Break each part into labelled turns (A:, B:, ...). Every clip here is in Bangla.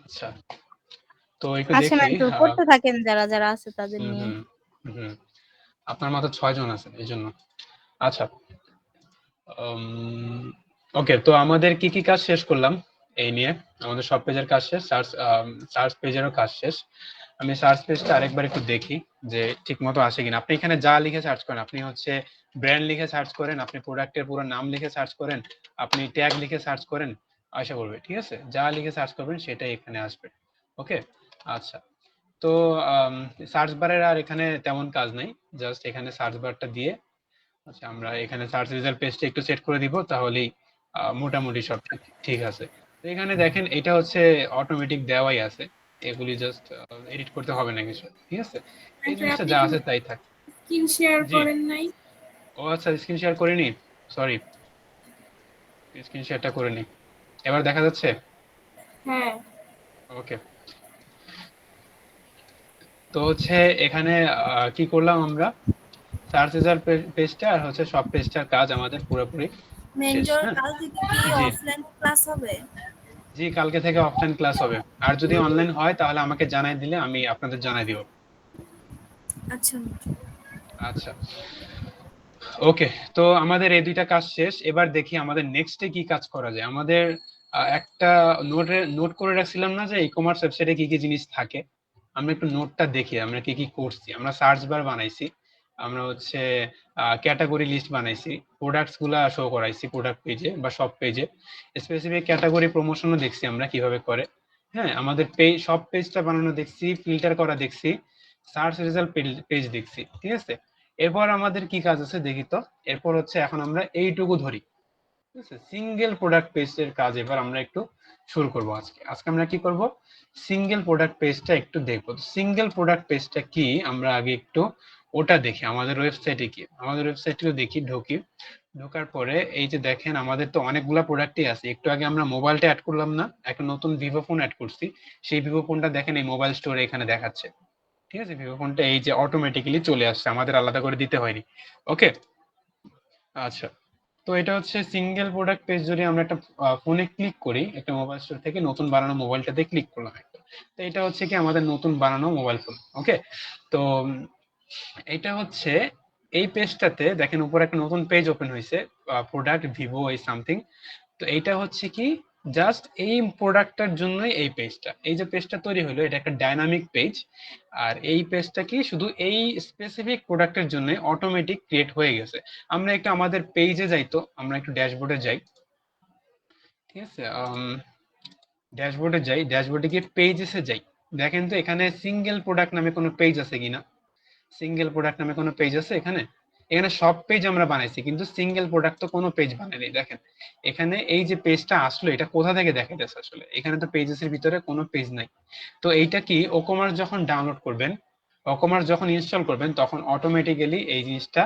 A: আচ্ছা, তো একটু
B: আচ্ছা
A: দেখি।
B: মেন্টর পড়তে থাকেন যারা যারা আছে তাদের
A: হুম
B: নিয়ে।
A: হুম হুম আপনার মাত্র 6 জন আছে এই জন্য। আচ্ছা, ওকে, তো আমাদের কি কি কাজ শেষ করলাম এই নিয়ে? আমাদের সব পেজের কাজ শেষ, সার্চ পেজেরও কাজ শেষ। আমি সার্চ পেজটা আরেকবার একটু দেখি যে ঠিক মতো আসে কিনা। আপনি এখানে যা লিখে সার্চ করেন, আপনি হচ্ছে ব্র্যান্ড লিখে সার্চ করেন, আপনি প্রোডাক্টের পুরো নাম লিখে সার্চ করেন, আপনি ট্যাগ লিখে সার্চ করেন, আশা করবে ঠিক আছে, যা লিখে সার্চ করবেন সেটাই এখানে আসবে। ওকে, আচ্ছা, তো সার্চ বারের আর এখানে তেমন কাজ নাই, জাস্ট এখানে সার্চ বারটা দিয়ে আচ্ছা আমরা এখানে সার্চ রেজাল্ট পেজটা একটু সেট করে দিব, তাহলেই মোটামুটি সব ঠিক আছে। তো এখানে দেখেন এটা হচ্ছে অটোমেটিক দেওয়াই আছে, এগুলি জাস্ট এডিট করতে হবে না কিছু, ঠিক আছে, এই জিনিসটা
C: আপনি
A: যা
C: কি
A: আছে তাই থাক।
C: স্ক্রিন শেয়ার
A: জি,
C: করেন নাই?
A: ও আচ্ছা, স্ক্রিন শেয়ার করিনি, সরি, স্ক্রিন শেয়ারটা করে নি। এবার দেখা যাচ্ছে?
C: হ্যাঁ।
A: ওকে, তো হচ্ছে এখানে কি করলাম আমরা, সার্চ রেজাল্ট পেজটা আর হচ্ছে সব পেজটার কাজ আমাদের পুরোপুরি শেষ।
D: মেন্টর
A: হ্যাঁ,
D: কাল থেকে কি
A: জি
D: অফলাইন ক্লাস হবে?
A: জি, কালকে থেকে অফলাইন ক্লাস হবে, আর যদি অনলাইন হয় তাহলে আমাকে জানাই দিলে আমি আপনাদের জানাই দিব।
D: আচ্ছা
A: আচ্ছা, ওকে, তো আমাদের এই দুইটা কাজ শেষ। এবার দেখি আমাদের নেক্সটে কি কাজ করা যায়। আমাদের একটা নোট করে রাখছিলাম না যে ই কমার্স ওয়েবসাইটে কি কি জিনিস থাকে, আমরা একটু নোটটা দেখি আমরা কি কি করছি। আমরা সার্চ বার বানাইছি, আমরা হচ্ছে ক্যাটাগরি লিস্ট বানাইছি, প্রোডাক্টস গুলা শো করাইছি প্রোডাক্ট পেজে বা সব পেজে, স্পেসিফিক ক্যাটাগরি প্রমোশনও দেখছি আমরা কিভাবে করে। হ্যাঁ, আমাদের পেজ সব পেজটা বানানো দেখছি, ফিল্টার করা দেখছি, সার্চ রেজাল্ট পেজ দেখছি, ঠিক আছে। এরপর আমাদের কি কাজ আছে দেখি তো। এরপর হচ্ছে এখন আমরা এইটুকু ধরি, ঠিক আছে, সিঙ্গেল প্রোডাক্ট পেজের কাজ এবার আমরা একটু শুরু করব। আজকে আমরা কি করব, সিঙ্গেল প্রোডাক্ট পেজটা একটু দেখবো। সিঙ্গেল প্রোডাক্ট পেজটা কি আমরা আগে একটু ওটা দেখি, আমাদের ওয়েবসাইটে কি, আমাদের ওয়েবসাইটে দেখি, ঢুকি, ঢোকার পরে এই যে দেখেন আমাদের তো অনেকগুলা প্রোডাক্টই আছে। একটু আগে আমরা মোবাইলটা অ্যাড করলাম না, একটা নতুন ভিভো ফোন অ্যাড করছি, সেই ভিভো ফোনটা দেখেন এই মোবাইল স্টোরে এখানে দেখাচ্ছে, ঠিক আছে। ভিভো ফোনটা এই যে অটোমেটিক্যালি চলে আসছে, আমাদের আলাদা করে দিতে হয়নি। ওকে, আচ্ছা, তো এটা হচ্ছে সিঙ্গেল প্রোডাক্ট পেজ। যদি আমরা একটা ফোনে ক্লিক করি, একটা মোবাইল স্টোর থেকে নতুন বানানো মোবাইলটাতে ক্লিক করলাম একটা, তো এটা হচ্ছে কি আমাদের নতুন বানানো মোবাইল ফোন। ওকে, তো এটা হচ্ছে এই পেজটাতে দেখেন উপরে একটা নতুন পেজ ওপেন হয়েছে, প্রোডাক্ট ভিভো এই সামথিং। তো এইটা হচ্ছে কি জাস্ট এই প্রোডাক্টটার জন্যই এই পেজটা, এই যে পেজটা তৈরি হলো এটা একটা ডাইনামিক পেজ। আর এই পেজটা কি শুধু এই স্পেসিফিক প্রোডাক্টের জন্য অটোমেটিক ক্রিয়েট হয়ে গেছে। আমরা একটু আমাদের পেজে যাই, তো আমরা একটু ড্যাশবোর্ডে যাই, ঠিক আছে, ড্যাশবোর্ডে যাই, ড্যাশবোর্ডে গিয়ে পেজেসে যাই। দেখেন তো এখানে সিঙ্গেল প্রোডাক্ট নামে কোনো পেজ আছে কিনা, সিঙ্গেল প্রোডাক্ট নামে কোনো পেজ আছে এখানে? এখানে সব পেজ আমরা বানাইছি কিন্তু সিঙ্গেল প্রোডাক্ট তো কোনো পেজ বানাইনি। দেখেন এখানে এই যে পেজটা আসলো এটা কোথা থেকে দেখা যাচ্ছে, আসলে এখানে তো পেজেস এর ভিতরে কোনো পেজ নাই। তো এইটা কি ওকমার্স যখন ডাউনলোড করবেন, ওকমার্স যখন ইনস্টল করবেন তখন অটোমেটিক্যালি এই জিনিসটা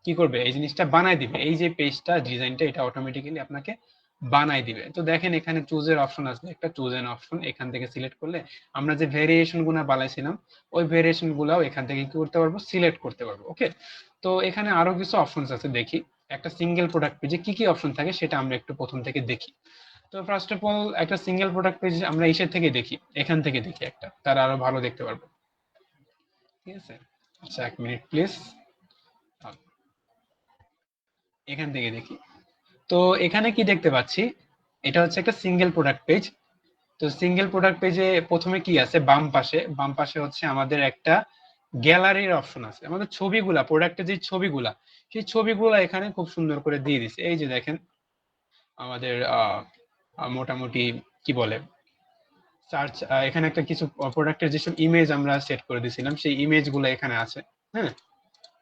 A: কি করবে, এই জিনিসটা বানাই দিবে, এই যে পেজটা ডিজাইনটা এটা অটোমেটিক্যালি আপনাকে বানাই দিবে। তো দেখেন এখানে চুজের অপশন আছে, একটা চুজ এন অপশন, এখান থেকে সিলেক্ট করলে আমরা যে ভেরিয়েশন গুলো বানাইছিলাম ওই ভেরিয়েশন গুলাও এখান থেকে কি করতে পারবো, সিলেক্ট করতে পারবো। ওকে, তো এখানে আরো কিছু অপশনস আছে, দেখি একটা সিঙ্গেল প্রোডাক্ট পেজে কি কি অপশন থাকে সেটা আমরা একটু প্রথম থেকে দেখি। তো ফার্স্ট অফ অল একটা সিঙ্গেল প্রোডাক্ট পেজ আমরা ইসের থেকে দেখি, এখান থেকে দেখি একটা, তারা আরো ভালো দেখতে পারবো, ঠিক আছে। আচ্ছা, এক মিনিট প্লিজ, এখান থেকে দেখি। তো এখানে কি দেখতে পাচ্ছি, এটা হচ্ছে একটা সিঙ্গেল প্রোডাক্ট পেজ। তো সিঙ্গেল প্রোডাক্ট পেজে প্রথমে কি আছে, বাম পাশে হচ্ছে আমাদের একটা গ্যালারির অপশন আছে, আমাদের ছবিগুলা, প্রোডাক্টের যে ছবিগুলা, সেই ছবিগুলা এখানে খুব সুন্দর করে দিয়ে দিছে। এই যে দেখেন আমাদের মোটামুটি কি বলে সার্চ, এখানে একটা কিছু প্রোডাক্টের যেসব ইমেজ আমরা সেট করে দিয়েছিলাম সেই ইমেজ গুলো এখানে আছে। হ্যাঁ,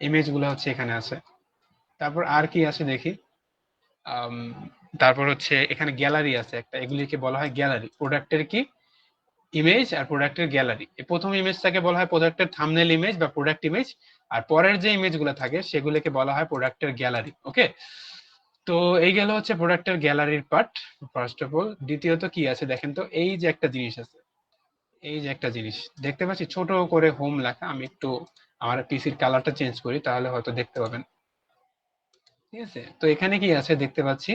A: ইমেজ গুলো হচ্ছে এখানে আছে। তারপর আর কি আছে দেখি, আম, তারপর হচ্ছে এখানে গ্যালারি আছে একটা, এগুলিকে বলা হয় গ্যালারি, প্রোডাক্টের কি ইমেজ আর প্রোডাক্টের গ্যালারি। এই প্রথম ইমেজটাকে বলা হয় প্রোডাক্টের থাম্বনেল ইমেজ বা প্রোডাক্ট ইমেজ, আর পরের যে ইমেজগুলো থাকে সেগুলোকে বলা হয় প্রোডাক্টের গ্যালারি। ওকে, তো এই গেল হচ্ছে প্রোডাক্টের গ্যালারির পার্ট, ফার্স্ট অফ অল। দ্বিতীয়ত কি আছে দেখেন তো, এই যে একটা জিনিস আছে, এই যে একটা জিনিস দেখতে পাচ্ছি ছোট করে হোম লেখা, আমি একটু আমার পিসির কালারটা চেঞ্জ করি তাহলে হয়তো দেখতে পাবেন, ঠিক আছে। তো এখানে কি আছে দেখতে পাচ্ছি,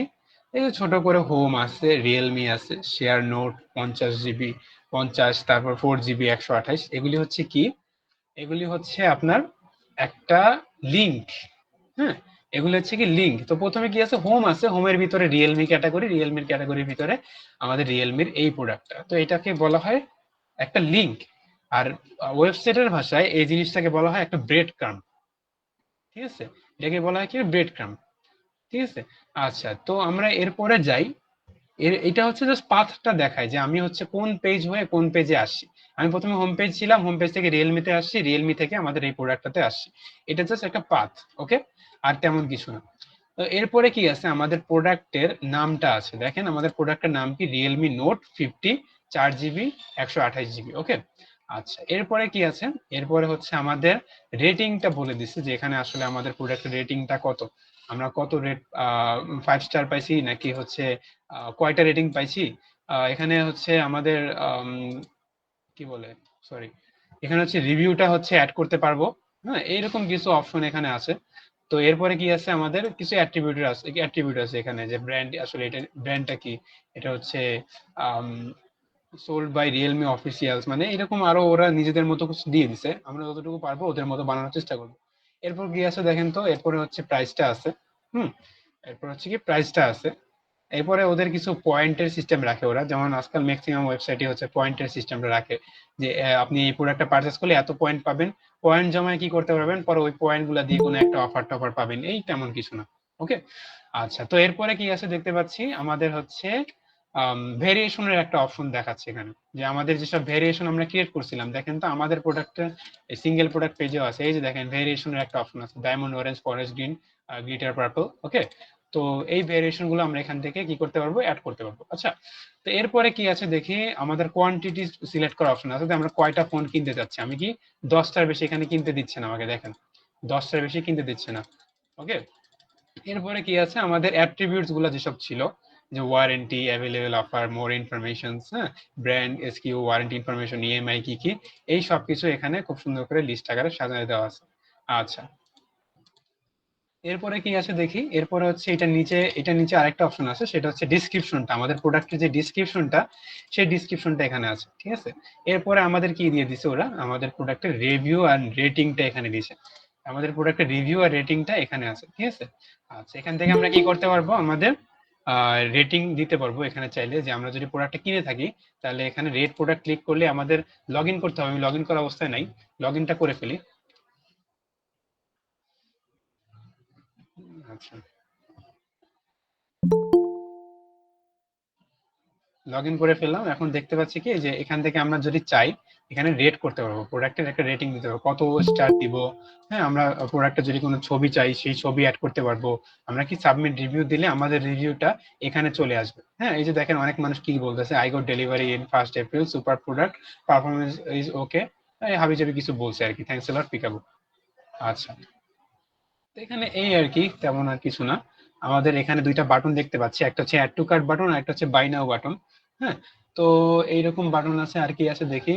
A: এই যে ছোট করে হোম আছে, রিয়েলমি আছে, শেয়ার নোট 50 জিবি, 50, তারপর 4 জিবি 128, এগুলি হচ্ছে কি, এগুলি হচ্ছে আপনার একটা লিঙ্ক। হ্যাঁ, এগুলো হচ্ছে কি লিঙ্ক। তো প্রথমে কি আছে, হোম আছে, হোমের ভিতরে রিয়েলমি ক্যাটাগরি, রিয়েলমির ক্যাটাগরির ভিতরে আমাদের রিয়েলমির এই প্রোডাক্টটা, তো এটাকে বলা হয় একটা লিঙ্ক। আর ওয়েবসাইটের ভাষায় এই জিনিসটাকে বলা হয় একটা ব্রেড ক্রাম্ব। ঠিক আছে, এটাকে বলা হয় কি ব্রেড ক্রাম্ব। ঠিক আছে, আচ্ছা, তো আমরা এরপরে যাই। এটা হচ্ছে জাস্ট পাথটা দেখায় যে আমি হচ্ছে কোন পেজ হয়ে কোন পেজে আসছি। আমি প্রথমে হোম পেজ ছিলাম, হোম পেজ থেকে রিয়েলমিতে আসছি, রিয়েলমি থেকে আমাদের এই প্রোডাক্টটাতে আসছি। এটা জাস্ট একটা পাথ, ওকে, আর তেমন কিছু না। তো এরপরে কি আছে, আমাদের প্রোডাক্টের নামটা আছে, দেখেন আমাদের প্রোডাক্টের নাম কি, রিয়েলমি নোট 50, 4 জিবি 128 জিবি, ওকে। আচ্ছা, এরপরে কি আছে, এরপরে হচ্ছে আমাদের রেটিংটা বলে দিচ্ছে যে এখানে আসলে আমাদের প্রোডাক্টের রেটিংটা কত, আমরা কত রেট, 5 স্টার পাইছি নাকি হচ্ছে কয়টা রেটিং পাইছি। এখানে হচ্ছে আমাদের কি বলে, সরি, এখানে হচ্ছে রিভিউটা হচ্ছে অ্যাড করতে পারবো। হ্যাঁ, এইরকম কিছু অপশন এখানে আছে। তো এরপরে কি আছে, আমাদের কিছু অ্যাট্রিবিউট আছে এখানে, যে ব্র্যান্ড, আসলে এটা ব্র্যান্ডটা কি, এটা হচ্ছে সোল্ড বাই রিয়েলমি অফিসিয়ালস, মানে এরকম আরো ওরা নিজেদের মতো কিছু দিয়ে দিছে, আমরা যতটুকু পারবো ওদের মতো বানানোর চেষ্টা করবো। এরপর কি আছে দেখেন তো, এরপরে হচ্ছে প্রাইসটা আছে। হুম, এরপর হচ্ছে কি প্রাইসটা আছে। এরপরে ওদের কিছু পয়েন্টের সিস্টেম রাখে ওরা, যেমন আজকাল ম্যাক্সিমাম ওয়েবসাইটে হচ্ছে পয়েন্টের সিস্টেমটা রাখে, যে আপনি এই প্রোডাক্টটা পারচেস করলে এত পয়েন্ট পাবেন, পয়েন্ট জমায় কি করতে পারবেন, পরে ওই পয়েন্ট গুলা দিয়ে কোনো একটা অফার টফার পাবেন, এই তেমন কিছু না। ওকে, আচ্ছা, তো এরপরে কি আছে দেখতে পাচ্ছি, আমাদের হচ্ছে ভেরিয়েশনের একটা অপশন দেখাচ্ছে এখানে, যে আমাদের যেসব ভেরিয়েশন আমরা ক্রিয়েট করছিলাম, দেখেন তো আমাদের প্রোডাক্টের সিঙ্গেল প্রোডাক্ট পেজেও আছে, এই যে দেখেন ভেরিয়েশনের একটা অপশন আছে, diamond, orange, forest green, glitter purple, okay. তো এই ভেরিয়েশন গুলো আমরা এখান থেকে কি করতে পারবো, অ্যাড করতে পারবো। আচ্ছা, তো এরপরে কি আছে দেখি, আমাদের কোয়ান্টিটি সিলেক্ট করা অপশন আছে, আমরা কয়টা ফোন কিনতে চাচ্ছি, আমি কি 10টার বেশি এখানে কিনতে দিচ্ছে না আমাকে, দেখেন 10টার বেশি কিনতে দিচ্ছে না, ওকে। এরপরে কি আছে, আমাদের অ্যাট্রিবিউটস গুলো যেসব ছিল, যে ওয়ারেন্টি, অ্যাভেলেবল অফার, মোর ইনফরমেশনস, হ্যাঁ, brand, SQ, warranty information, EMI কি কি, এই সব কিছু এখানে খুব সুন্দর করে লিস্ট আকারে সাজানো দেওয়া আছে। আচ্ছা, এরপরে কি আছে দেখি, এরপরে হচ্ছে এটা নিচে আরেকটা অপশন আছে, সেটা হচ্ছে ডিসক্রিপশনটা, আমাদের প্রোডাক্টের যে ডিসক্রিপশনটা, সেই ডিসক্রিপশনটা এখানে আছে। ঠিক আছে, এরপরে আমাদের কি দিয়ে দিছে ওরা, আমাদের প্রোডাক্টের রিভিউ আর রেটিংটা এখানে দিয়েছে, আমাদের প্রোডাক্টের রিভিউ আর রেটিংটা এখানে আছে। ঠিক আছে, আচ্ছা, এখান থেকে আমরা কি করতে পারবো, আমাদের রেটিং দিতে পারবো এখানে চাইলে, যে আমরা যদি প্রোডাক্টটা কিনে থাকি তাহলে এখানে রেট প্রোডাক্ট ক্লিক করলে আমাদের লগ ইন করতে হবে, আমি লগ ইন করা অবস্থায় নাই, লগ ইনটা করে ফেলি। আচ্ছা, লগ ইন করে ফেললাম, এখন দেখতে পাচ্ছি কি যে এখান থেকে আমরা যদি চাই এখানে রেট করতে পারবো, প্রোডাক্টের একটা রেটিং দিতে পারবো, কত স্টার দিব। হ্যাঁ, আমরা প্রোডাক্টের যদি কোনো ছবি চাই সেই ছবি অ্যাড করতে পারবো, আমরা কি সাবমিট রিভিউ দিলে আমাদের রিভিউটা এখানে চলে আসবে। হ্যাঁ, এই যে দেখেন অনেক মানুষ কি বলতেছে, I got delivery in 1st April, super product, performance is okay, হাবি জাবি কিছু বলছে আর কি, থ্যাঙ্কস এ লট, পিকাবো। আচ্ছা, তো এখানে এই আর কি, তেমন আর কিছু না। আমাদের এখানে দুইটা বাটন দেখতে পাচ্ছি, একটা হচ্ছে অ্যাড টু কার্ট বাটন আর একটা হচ্ছে বাই নাও বাটন। হ্যাঁ, তো এইরকম বাটন আছে, আর কি আছে দেখি,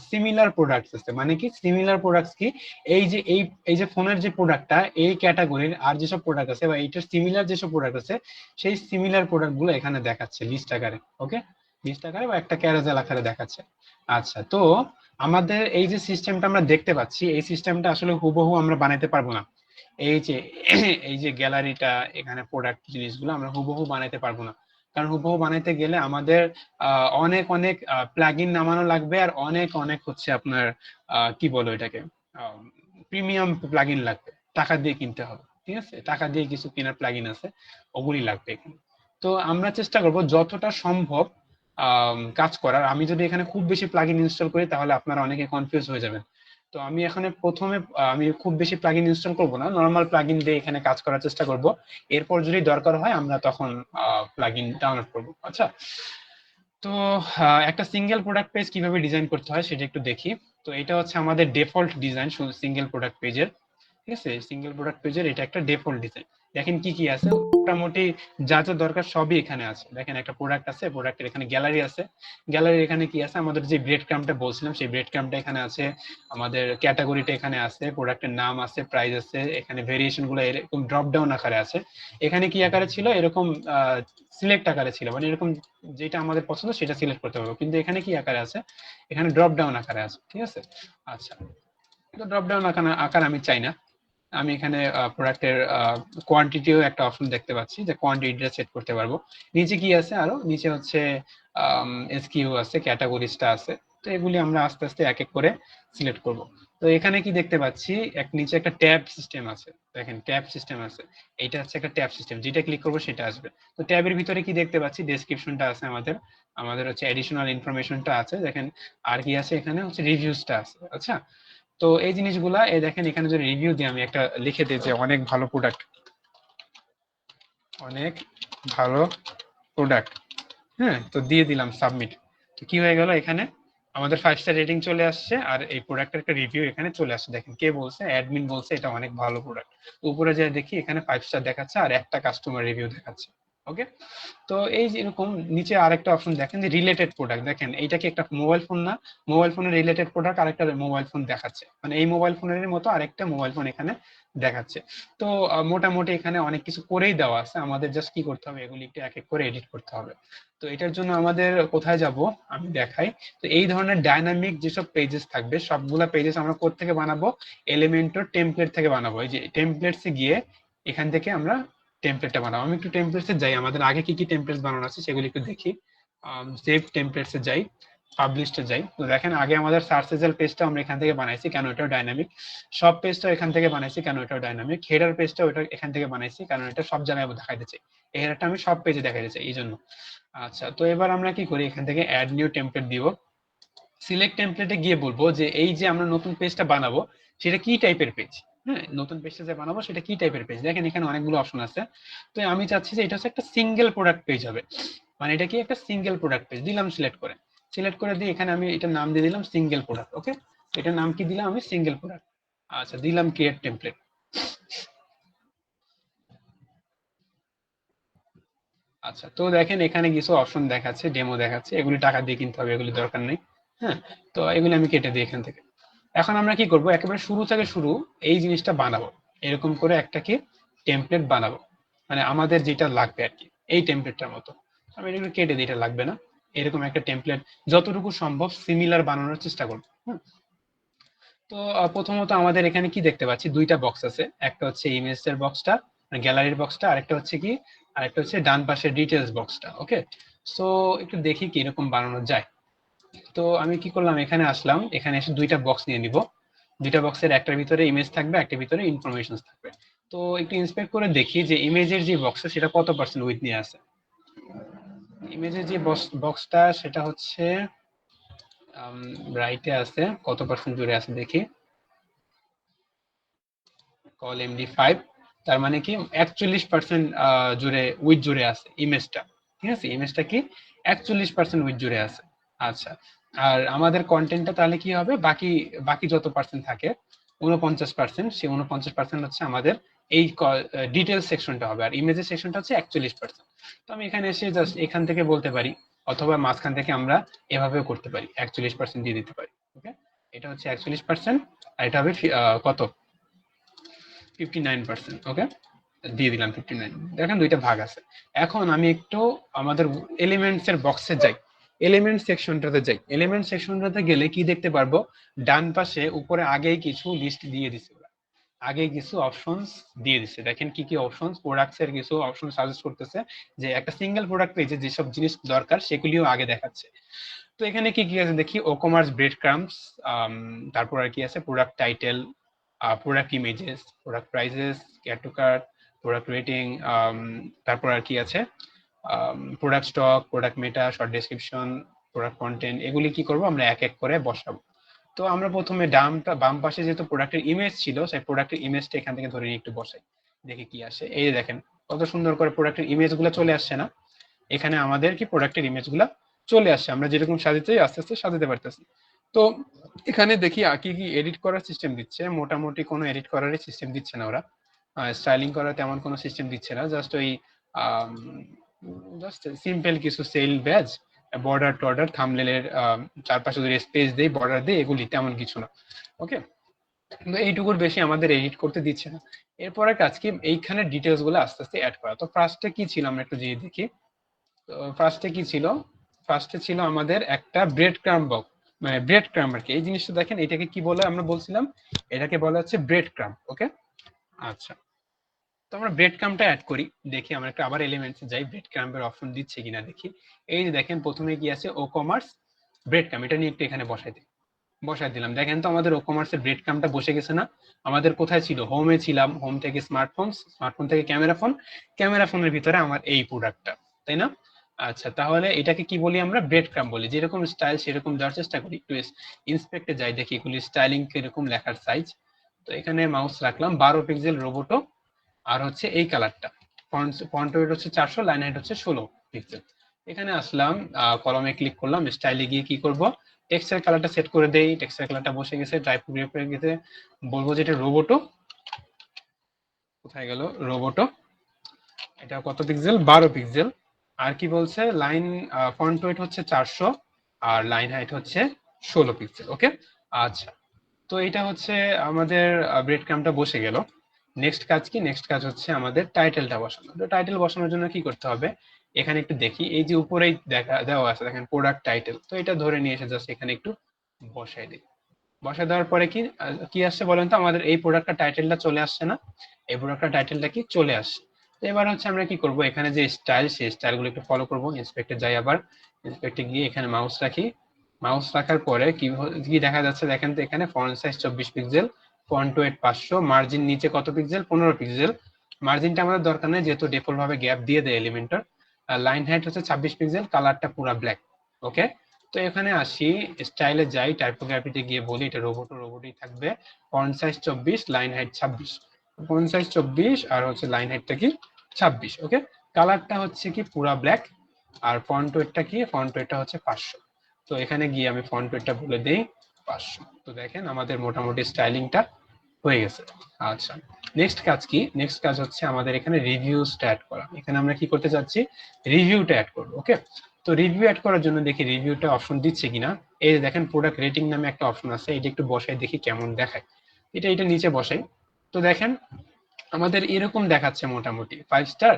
A: সিমিলার প্রোডাক্টস আছে, মানে কি সিমিলার প্রোডাক্টস কি, এই যে ফোনের যে প্রোডাক্টটা এই ক্যাটাগরির আর যেসব প্রোডাক্ট আছে বা এইটার সিমিলার যেসব প্রোডাক্ট আছে, সেই সিমিলার প্রোডাক্ট গুলো এখানে দেখাচ্ছে লিস্ট আকারে, ওকে, লিস্ট আকারে বা একটা ক্যারোজেল আকারে দেখাচ্ছে। আচ্ছা, তো আমাদের এই যে সিস্টেমটা আমরা দেখতে পাচ্ছি, এই সিস্টেমটা আসলে হুবহু আমরা বানাইতে পারবো না। এই যে এই যে গ্যালারিটা, এখানে প্রোডাক্ট জিনিসগুলো আমরা হুবহু বানাইতে পারবো না, কারণ হুবহু বানাইতে গেলে আমাদের অনেক অনেক প্লাগইন নামানো লাগবে, আর অনেক অনেক হচ্ছে আপনার কি বলো এটাকে, প্রিমিয়াম প্লাগইন লাগবে, টাকা দিয়ে কিনতে হবে। ঠিক আছে, টাকা দিয়ে কিছু কেনার প্লাগইন আছে, ওগুলি লাগবে এখানে। তো আমরা চেষ্টা করব যতটা সম্ভব কাজ করার। আমি যদি এখানে খুব বেশি প্লাগইন ইনস্টল করি তাহলে আপনারা অনেকে কনফিউজ হয়ে যাবেন। তো আমি এখানে প্রথমে আমি খুব বেশি প্লাগইন ইনস্টল করব না, নরমাল প্লাগইন দিয়ে এখানে কাজ করার চেষ্টা করব। এরপর যদি দরকার হয় আমরা তখন প্লাগইন ডাউনলোড করব। আচ্ছা, তো একটা সিঙ্গেল প্রোডাক্ট পেজ কিভাবে ডিজাইন করতে হয় সেটা একটু দেখি। তো এটা হচ্ছে আমাদের ডিফল্ট ডিজাইন সিঙ্গেল প্রোডাক্ট পেজের। ঠিক আছে, সিঙ্গেল প্রোডাক্ট পেজের এটা একটা ডিফল্ট ডিজাইন। দেখেন কি কি আছে, মোটামুটি যা যা দরকার সবই এখানে আছে। দেখেন একটা প্রোডাক্ট আছে, প্রোডাক্টের এখানে গ্যালারি আছে, গ্যালারির এখানে কি আছে, আমাদের যে ব্রেড ক্রাম্পটা বলছিলাম সেই ব্রেড ক্রাম্পটা এখানে আছে, আমাদের ক্যাটাগরিটা এখানে আছে, প্রোডাক্টের নাম আছে, প্রাইস আছে, এখানে ভেরিয়েশন গুলো এরকম ড্রপ ডাউন আকারে আছে। এখানে কি আকারে ছিল, এরকম সিলেক্ট আকারে ছিল, মানে এরকম যেটা আমাদের পছন্দ সেটা সিলেক্ট করতে পারবো, কিন্তু এখানে কি আকারে আছে, এখানে ড্রপ ডাউন আকারে আছে। ঠিক আছে, আচ্ছা, তো ড্রপ ডাউন আকার আমি চাই না, আমি এখানে প্রোডাক্টের কোয়ান্টিটিও একটা অপশন দেখতে পাচ্ছি, যে কোয়ান্টিটিটা সেট করতে পারবো। নিচে কি আছে, আরো নিচে হচ্ছে এসকিউ আছে, ক্যাটাগরিজটা আছে। তো এগুলি আমরা আস্তে আস্তে এক এক করে সিলেক্ট করব। তো এখানে কি দেখতে পাচ্ছি, এক নিচে একটা ট্যাব সিস্টেম আছে, দেখেন ট্যাব সিস্টেম আছে, এইটা হচ্ছে একটা ট্যাব সিস্টেম, যেটা ক্লিক করবো সেটা আসবে। তো ট্যাবের ভিতরে কি দেখতে পাচ্ছি, ডেসক্রিপশনটা আছে, আমাদের আমাদের হচ্ছে এডিশনাল ইনফরমেশনটা আছে, দেখেন আর কি আছে, এখানে হচ্ছে রিভিউসটা আছে। আচ্ছা, তো এই জিনিসগুলা এই দেখেন, এখানে যদি রিভিউ দিই, আমি একটা লিখে দিই যে অনেক ভালো প্রোডাক্ট, অনেক ভালো প্রোডাক্ট, হ্যাঁ, তো দিয়ে দিলাম সাবমিট। তো কি হয়ে গেল, এখানে আমাদের 5 স্টার রেটিং চলে আসছে, আর এই প্রোডাক্টের একটা রিভিউ এখানে চলে আসছে। দেখেন কে বলছে, অ্যাডমিন বলছে এটা অনেক ভালো প্রোডাক্ট। উপরে যে দেখি এখানে 5 স্টার দেখাচ্ছে আর একটা কাস্টমার রিভিউ দেখাচ্ছে। ওকে, তো এই যে এরকম নিচে আরেকটা অপশন দেখেন যে রিলেটেড প্রোডাক্ট, দেখেন এইটা কি একটা মোবাইল ফোন না, মোবাইল ফোনের রিলেটেড প্রোডাক্ট আরেকটা মোবাইল ফোন দেখাচ্ছে, মানে এই মোবাইল ফোনের মতো আরেকটা মোবাইল ফোন এখানে দেখাচ্ছে। তো মোটামুটি এখানে অনেক কিছু করেই দেওয়া আছে, আমাদের জাস্ট কি করতে হবে, এগুলি একটু এক এক করে এডিট করতে হবে। তো এটার জন্য আমাদের কোথায় যাব আমি দেখাই। তো এই ধরনের ডাইনামিক যেসব পেজেস থাকবে সবগুলা পেজেস আমরা কোথা থেকে বানাবো, এলিমেন্টর টেমপ্লেট থেকে বানাবো। এই যে টেমপ্লেটসে গিয়ে এখান থেকে আমরা টেমপ্লেটটা বানাবো। আমি একটু টেমপ্লেটসে যাই, আমাদের আগে কি কি টেমপ্লেটস বানানো আছে সেগুলি একটু দেখি। সেভ টেমপ্লেটসে যাই, পাবলিশে যাই। তো দেখেন আগে আমাদের সার্চ রেজাল্ট পেজটা আমরা এখান থেকে বানাইছি, কেন এটাও ডাইনামিক। সব পেজটা এখান থেকে বানাইছি, কেন এটাও ডাইনামিক। হেডার পেজটা ওটা এখান থেকে বানাইছি, কারণ এটা সব জায়গায় দেখাইতে চাই, এই হেডারটা আমি সব পেজে দেখাইতে চাই এই জন্য। আচ্ছা, তো এবার আমরা কি করি, এখান থেকে অ্যাড নিউ টেমপ্লেট দিব। সিলেক্ট টেমপ্লেটে গিয়ে বলবো যে এই যে আমরা নতুন পেজটা বানাবো সেটা কি টাইপের পেজ, হ্যাঁ, নতুন পেজটা যে বানাবো সেটা কি টাইপের পেজ। দেখেন এখানে অনেকগুলো অপশন আছে, তো আমি চাচ্ছি যে এটা হচ্ছে একটা সিঙ্গেল প্রোডাক্ট পেজ হবে, মানে এটা কি একটা সিঙ্গেল প্রোডাক্ট পেজ। দিলাম সিলেক্ট করে দিয়ে এখানে আমি এটার নাম দিয়ে দিলাম সিঙ্গেল প্রোডাক্ট। ওকে, এটার নাম কি দিলাম আমি, সিঙ্গেল প্রোডাক্ট। আচ্ছা, দিলাম ক্রিয়েট টেমপ্লেট। আচ্ছা, তো দেখেন এখানে কিছু অপশন দেখাচ্ছে, ডেমো দেখাচ্ছে, এগুলি টাকা দিয়ে কিনতে হবে, এগুলি দরকার নেই। হ্যাঁ, তো এগুলি আমি কেটে দিই এখান থেকে। এখন আমরা কি করব, একেবারে শুরু থেকে শুরু এই জিনিসটা বানাবো, এরকম করে একটা কি টেমপ্লেট বানাবো, মানে আমাদের যেটা লাগবে আর কি, এই টেমপ্লেটটার মতো। আমি এগুলো কেটে দিই, এটা লাগবে না। এরকম একটা টেমপ্লেট যতটুকু সম্ভব সিমিলার বানানোর চেষ্টা করবো। তো প্রথমত আমাদের এখানে কি দেখতে পাচ্ছি, দুইটা বক্স আছে, একটা হচ্ছে ইমেজের বক্সটা, মানে গ্যালারির বক্সটা, আরেকটা হচ্ছে কি, আরেকটা হচ্ছে ডান পাশের ডিটেলস বক্সটা। ওকে, সো একটু দেখি কি এরকম বানানো যায়। তো আমি কি করলাম, এখানে আসলাম, এখানে এসে দুইটা বক্স নিয়ে নিব। দুইটা বক্সের একটার ভিতরে ইমেজ থাকবে, একটার ভিতরে ইনফরমেশন থাকবে। তো একটু ইন্সপেক্ট করে দেখি যে ইমেজের যে বক্স সেটা কত পার্সেন্ট উইথ নিয়ে আছে। ইমেজের যে বক্সটা সেটা হচ্ছে রাইটে আছে, কত পার্সেন্ট জুড়ে আছে দেখি, কল MD5, তার মানে কি 41% জুড়ে উইথ জুড়ে আছে ইমেজটা। ঠিক আছে, ইমেজটা কি 41% উইথ জুড়ে আছে। আচ্ছা, আর আমাদের কন্টেন্টটা তাহলে কি হবে, বাকি বাকি যত পার্সেন্ট থাকে 49%, সেই 49% হচ্ছে আমাদের এই ডিটেলস সেকশনটা হবে, আর ইমেজের সেকশনটা হচ্ছে 41%। তো আমি এখানে এসে জাস্ট এখান থেকে বলতে পারি, অথবা মাঝখান থেকে আমরা এভাবেও করতে পারি, 41% দিয়ে দিতে পারি। ওকে, এটা হচ্ছে 41%, আর এটা হবে কত, 59%। ওকে, দিয়ে দিলাম 59। দেখেন দুইটা ভাগ আছে। এখন আমি একটু আমাদের এলিমেন্টস এর বক্সে যাই, এলিমেন্ট সেকশনটাতে যাই। এলিমেন্ট সেকশনটাতে গেলে কি দেখতে পারবো, ডান পাশে উপরে আগেই কিছু লিস্ট দিয়ে দিছে, ওরা আগে কিছু অপশনস দিয়ে দিছে। দেখেন কি কি অপশনস, প্রোডাক্টস এর কিছু অপশন সাজেস্ট করতেছে, যে একটা সিঙ্গেল প্রোডাক্ট পেজে যেসব জিনিস দরকার সেগুলিও আগে দেখাচ্ছে। তো এখানে কি কি আছে দেখি, ও কমার্স ব্রেড ক্রাম্পস, তারপর আর কি আছে, product title, product images, product prices, cat to cart, product rating, তারপর আর কি আছে, প্রোডাক্ট স্টক, প্রোডাক্ট মেটা, শর্ট ডেসক্রিপশন, প্রোডাক্ট কন্টেন্ট। এগুলি কি করব আমরা এক এক করে বসাবো। তো আমরা প্রথমে বাম পাশে যেহেতু প্রোডাক্টের ইমেজ ছিল, সেই প্রোডাক্টের ইমেজটা এখান থেকে ধরে নিয়ে একটু বসাই, দেখি কি আসে। এই যে দেখেন কত সুন্দর করে প্রোডাক্টের ইমেজ গুলো চলে আসছে না, এখানে আমাদের কি প্রোডাক্টের ইমেজ গুলা চলে আসছে, আমরা যেরকম সাজাতে আস্তে আস্তে সাজাতে পারতেছি। তো এখানে দেখি কি কি এডিট করার সিস্টেম দিচ্ছে। মোটামুটি কোনো এডিট করারই সিস্টেম দিচ্ছে না ওরা, স্টাইলিং করার তেমন কোনো সিস্টেম দিচ্ছে না। জাস্ট ওই জাস্ট সিম্পল কিছু সেল ব্যাজ, বর্ডার টর্ডার, থাম্বনেলের চারপাশে যদি স্পেস দেই, বর্ডার দেই, এগুলি তেমন কিছু না। ওকে, কিন্তু এইটুকুর বেশি আমাদের এডিট করতে দিচ্ছে না। এরপরে কাজ কি, এইখানে ডিটেলস গুলো আস্তে আস্তে অ্যাড করা। তো ফার্স্টে কি ছিল আমরা একটু দিয়ে দেখি। তো ফার্স্টে কি ছিল, ফার্স্টে ছিল আমাদের একটা ব্রেড ক্রাম্ব বক্স, মানে ব্রেড ক্রাম্ব আর কি। এই জিনিসটা দেখেন, এটাকে কি বলে আমরা বলছিলাম, এটাকে বলা হচ্ছে ব্রেড ক্রাম্ব। ওকে, আচ্ছা, তো আমরা ব্রেড ক্রাম্বটা অ্যাড করি। দেখি আমরা একটা আবার এলিমেন্টসে যাই, ব্রেড ক্রাম্বের অপশন দিচ্ছে কিনা দেখি। এই যে দেখেন প্রথমে কি আছে, ও কমার্স ব্রেড ক্রাম্ব, এটা নিয়ে একটু এখানে বসাই দিলাম। দেখেন তো আমাদের ও কমার্সের ব্রেড ক্রাম্বটা বসে গেছে না? আমাদের কোথায় ছিল, হোমে ছিলাম, হোম থেকে স্মার্টফোন, স্মার্টফোন থেকে ক্যামেরা ফোন, ক্যামেরা ফোনের ভিতরে আমার এই প্রোডাক্টটা, তাই না? আচ্ছা, তাহলে এটাকে কি বলি আমরা, ব্রেড ক্রাম্ব বলি। যেরকম স্টাইল সেরকম দেওয়ার চেষ্টা করি। একটু ইন্সপেক্টে যাই, দেখি এগুলি স্টাইলিং কিরকম, লেখার সাইজ। তো এখানে মাউস রাখলাম 12 পিক্সেল রোবোটো, আর হচ্ছে এই কালারটা, ফন্ট ওয়েট হচ্ছে 400, লাইন হাইট হচ্ছে 16 পিক্সেল। এখানে আসলাম, কলমে ক্লিক করলাম, স্টাইলে গিয়ে কি করব, টেক্সচার কালারটা সেট করে দেই। টেক্সচার কালারটা বসে গেছে, টাইপোগ্রাফি হয়ে গেছে। বলবো যে এটা রোবোটো, কোথায় গেল রোবোটো, এটা কত পিক্সেল, 12 পিক্সেল। আর কি বলছে, লাইন ফন্ট ওয়েট হচ্ছে 400, আর লাইন হাইট হচ্ছে 16 পিক্সেল। ওকে, আচ্ছা, তো এটা হচ্ছে আমাদের ব্রেড ক্রাম্বটা বসে গেল। নেক্সট কাজ কি, নেক্সট কাজ হচ্ছে আমাদের টাইটেলটা বসানো। তো টাইটেল বসানোর জন্য কি করতে হবে, এখানে একটু দেখি, এই যে উপরেই দেওয়া আছে দেখেন প্রোডাক্ট টাইটেল। তো এটা ধরে নিয়ে এসে জাস্ট এখানে একটু বসাই দিই। বসায় দেওয়ার পরে কি কি আসছে বলেন তো, আমাদের এই প্রোডাক্টটা টাইটেলটা চলে আসছে না? এই প্রোডাক্টটা টাইটেলটা কি চলে আসছে। তো এবার হচ্ছে আমরা কি করব, এখানে যে স্টাইল, সেই স্টাইলগুলো একটু ফলো করব। ইন্সপেক্টে যাই, আবার ইন্সপেক্টে গিয়ে এখানে মাউস রাখি। মাউস রাখার পরে কি দেখা যাচ্ছে দেখেন তো, এখানে font size 24 pixel, font wait 500, margin নিচে কত পিক্সেল, 15 পিক্সেল। মার্জিনটা আমাদের দরকার নেই, যেহেতু ডিফল্ট ভাবে গ্যাপ দিয়ে দেয় এলিমেন্টর। লাইন হাইট হচ্ছে 26 পিক্সেল, কালারটা পুরো ব্ল্যাক। ওকে, তো এখানে আসি, স্টাইলে যাই, টাইপোগ্রাফিতে গিয়ে বলি এটা রোবটই থাকবে। Font size 24, line height 26, font size 24 আর হচ্ছে লাইন হাইটটা কি 26। ওকে, কালারটা হচ্ছে কি পুরা ব্ল্যাক, আর ফন্ট ওয়েটটা কি, ফন্ট ওয়েটটা হচ্ছে 500। তো এখানে গিয়ে আমি ফন্ট ওয়েটটা বলে দেই 500। তো দেখেন আমাদের মোটামুটি স্টাইলিংটা হয়ে গেছে। আচ্ছা, নেক্সট কাজ কি, নেক্সট কাজ হচ্ছে আমাদের এখানে রিভিউসটা অ্যাড করা। এখানে আমরা কি করতে যাচ্ছি, রিভিউটা অ্যাড করব। ওকে, তো রিভিউ অ্যাড করার জন্য দেখি রিভিউটা অপশন দিচ্ছে কিনা। এই যে দেখেন প্রোডাক্ট রেটিং নামে একটা অপশন আছে, এটা একটু বসাই দেখি কেমন দেখায়। এটা নিচে বসাই। তো দেখেন আমাদের এরকম দেখাচ্ছে মোটামুটি 5 স্টার,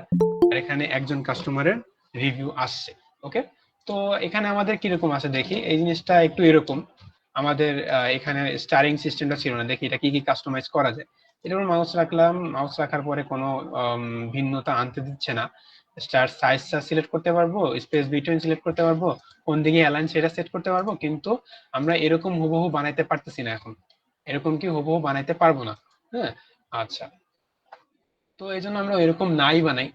A: আর এখানে একজন কাস্টমারের রিভিউ আসছে। ওকে, তো এখানে আমাদের কিরকম আছে দেখি, এই জিনিসটা একটু এরকম। আমাদের এখানে স্টারিং সিস্টেমটা ছিল না, দেখি এটা কি কি কাস্টমাইজ করা যায়। এর উপর মাউস রাখলাম, মাউস রাখার পরে কোনো ভিন্নতা আনতে দিচ্ছে না। স্টার সাইজটা সিলেক্ট করতে পারবো, স্পেস বিটুইন সিলেক্ট করতে পারবো, কোন দিকে অ্যালাইন সেটা সেট করতে পারবো, কিন্তু আমরা এরকম হুবহু বানাইতে পারতেছি না এখন। এরকম কি হুবহু বানাইতে পারবো না। হ্যাঁ, আচ্ছা, তো এই জন্য আমরা এরকম নাই বানাই।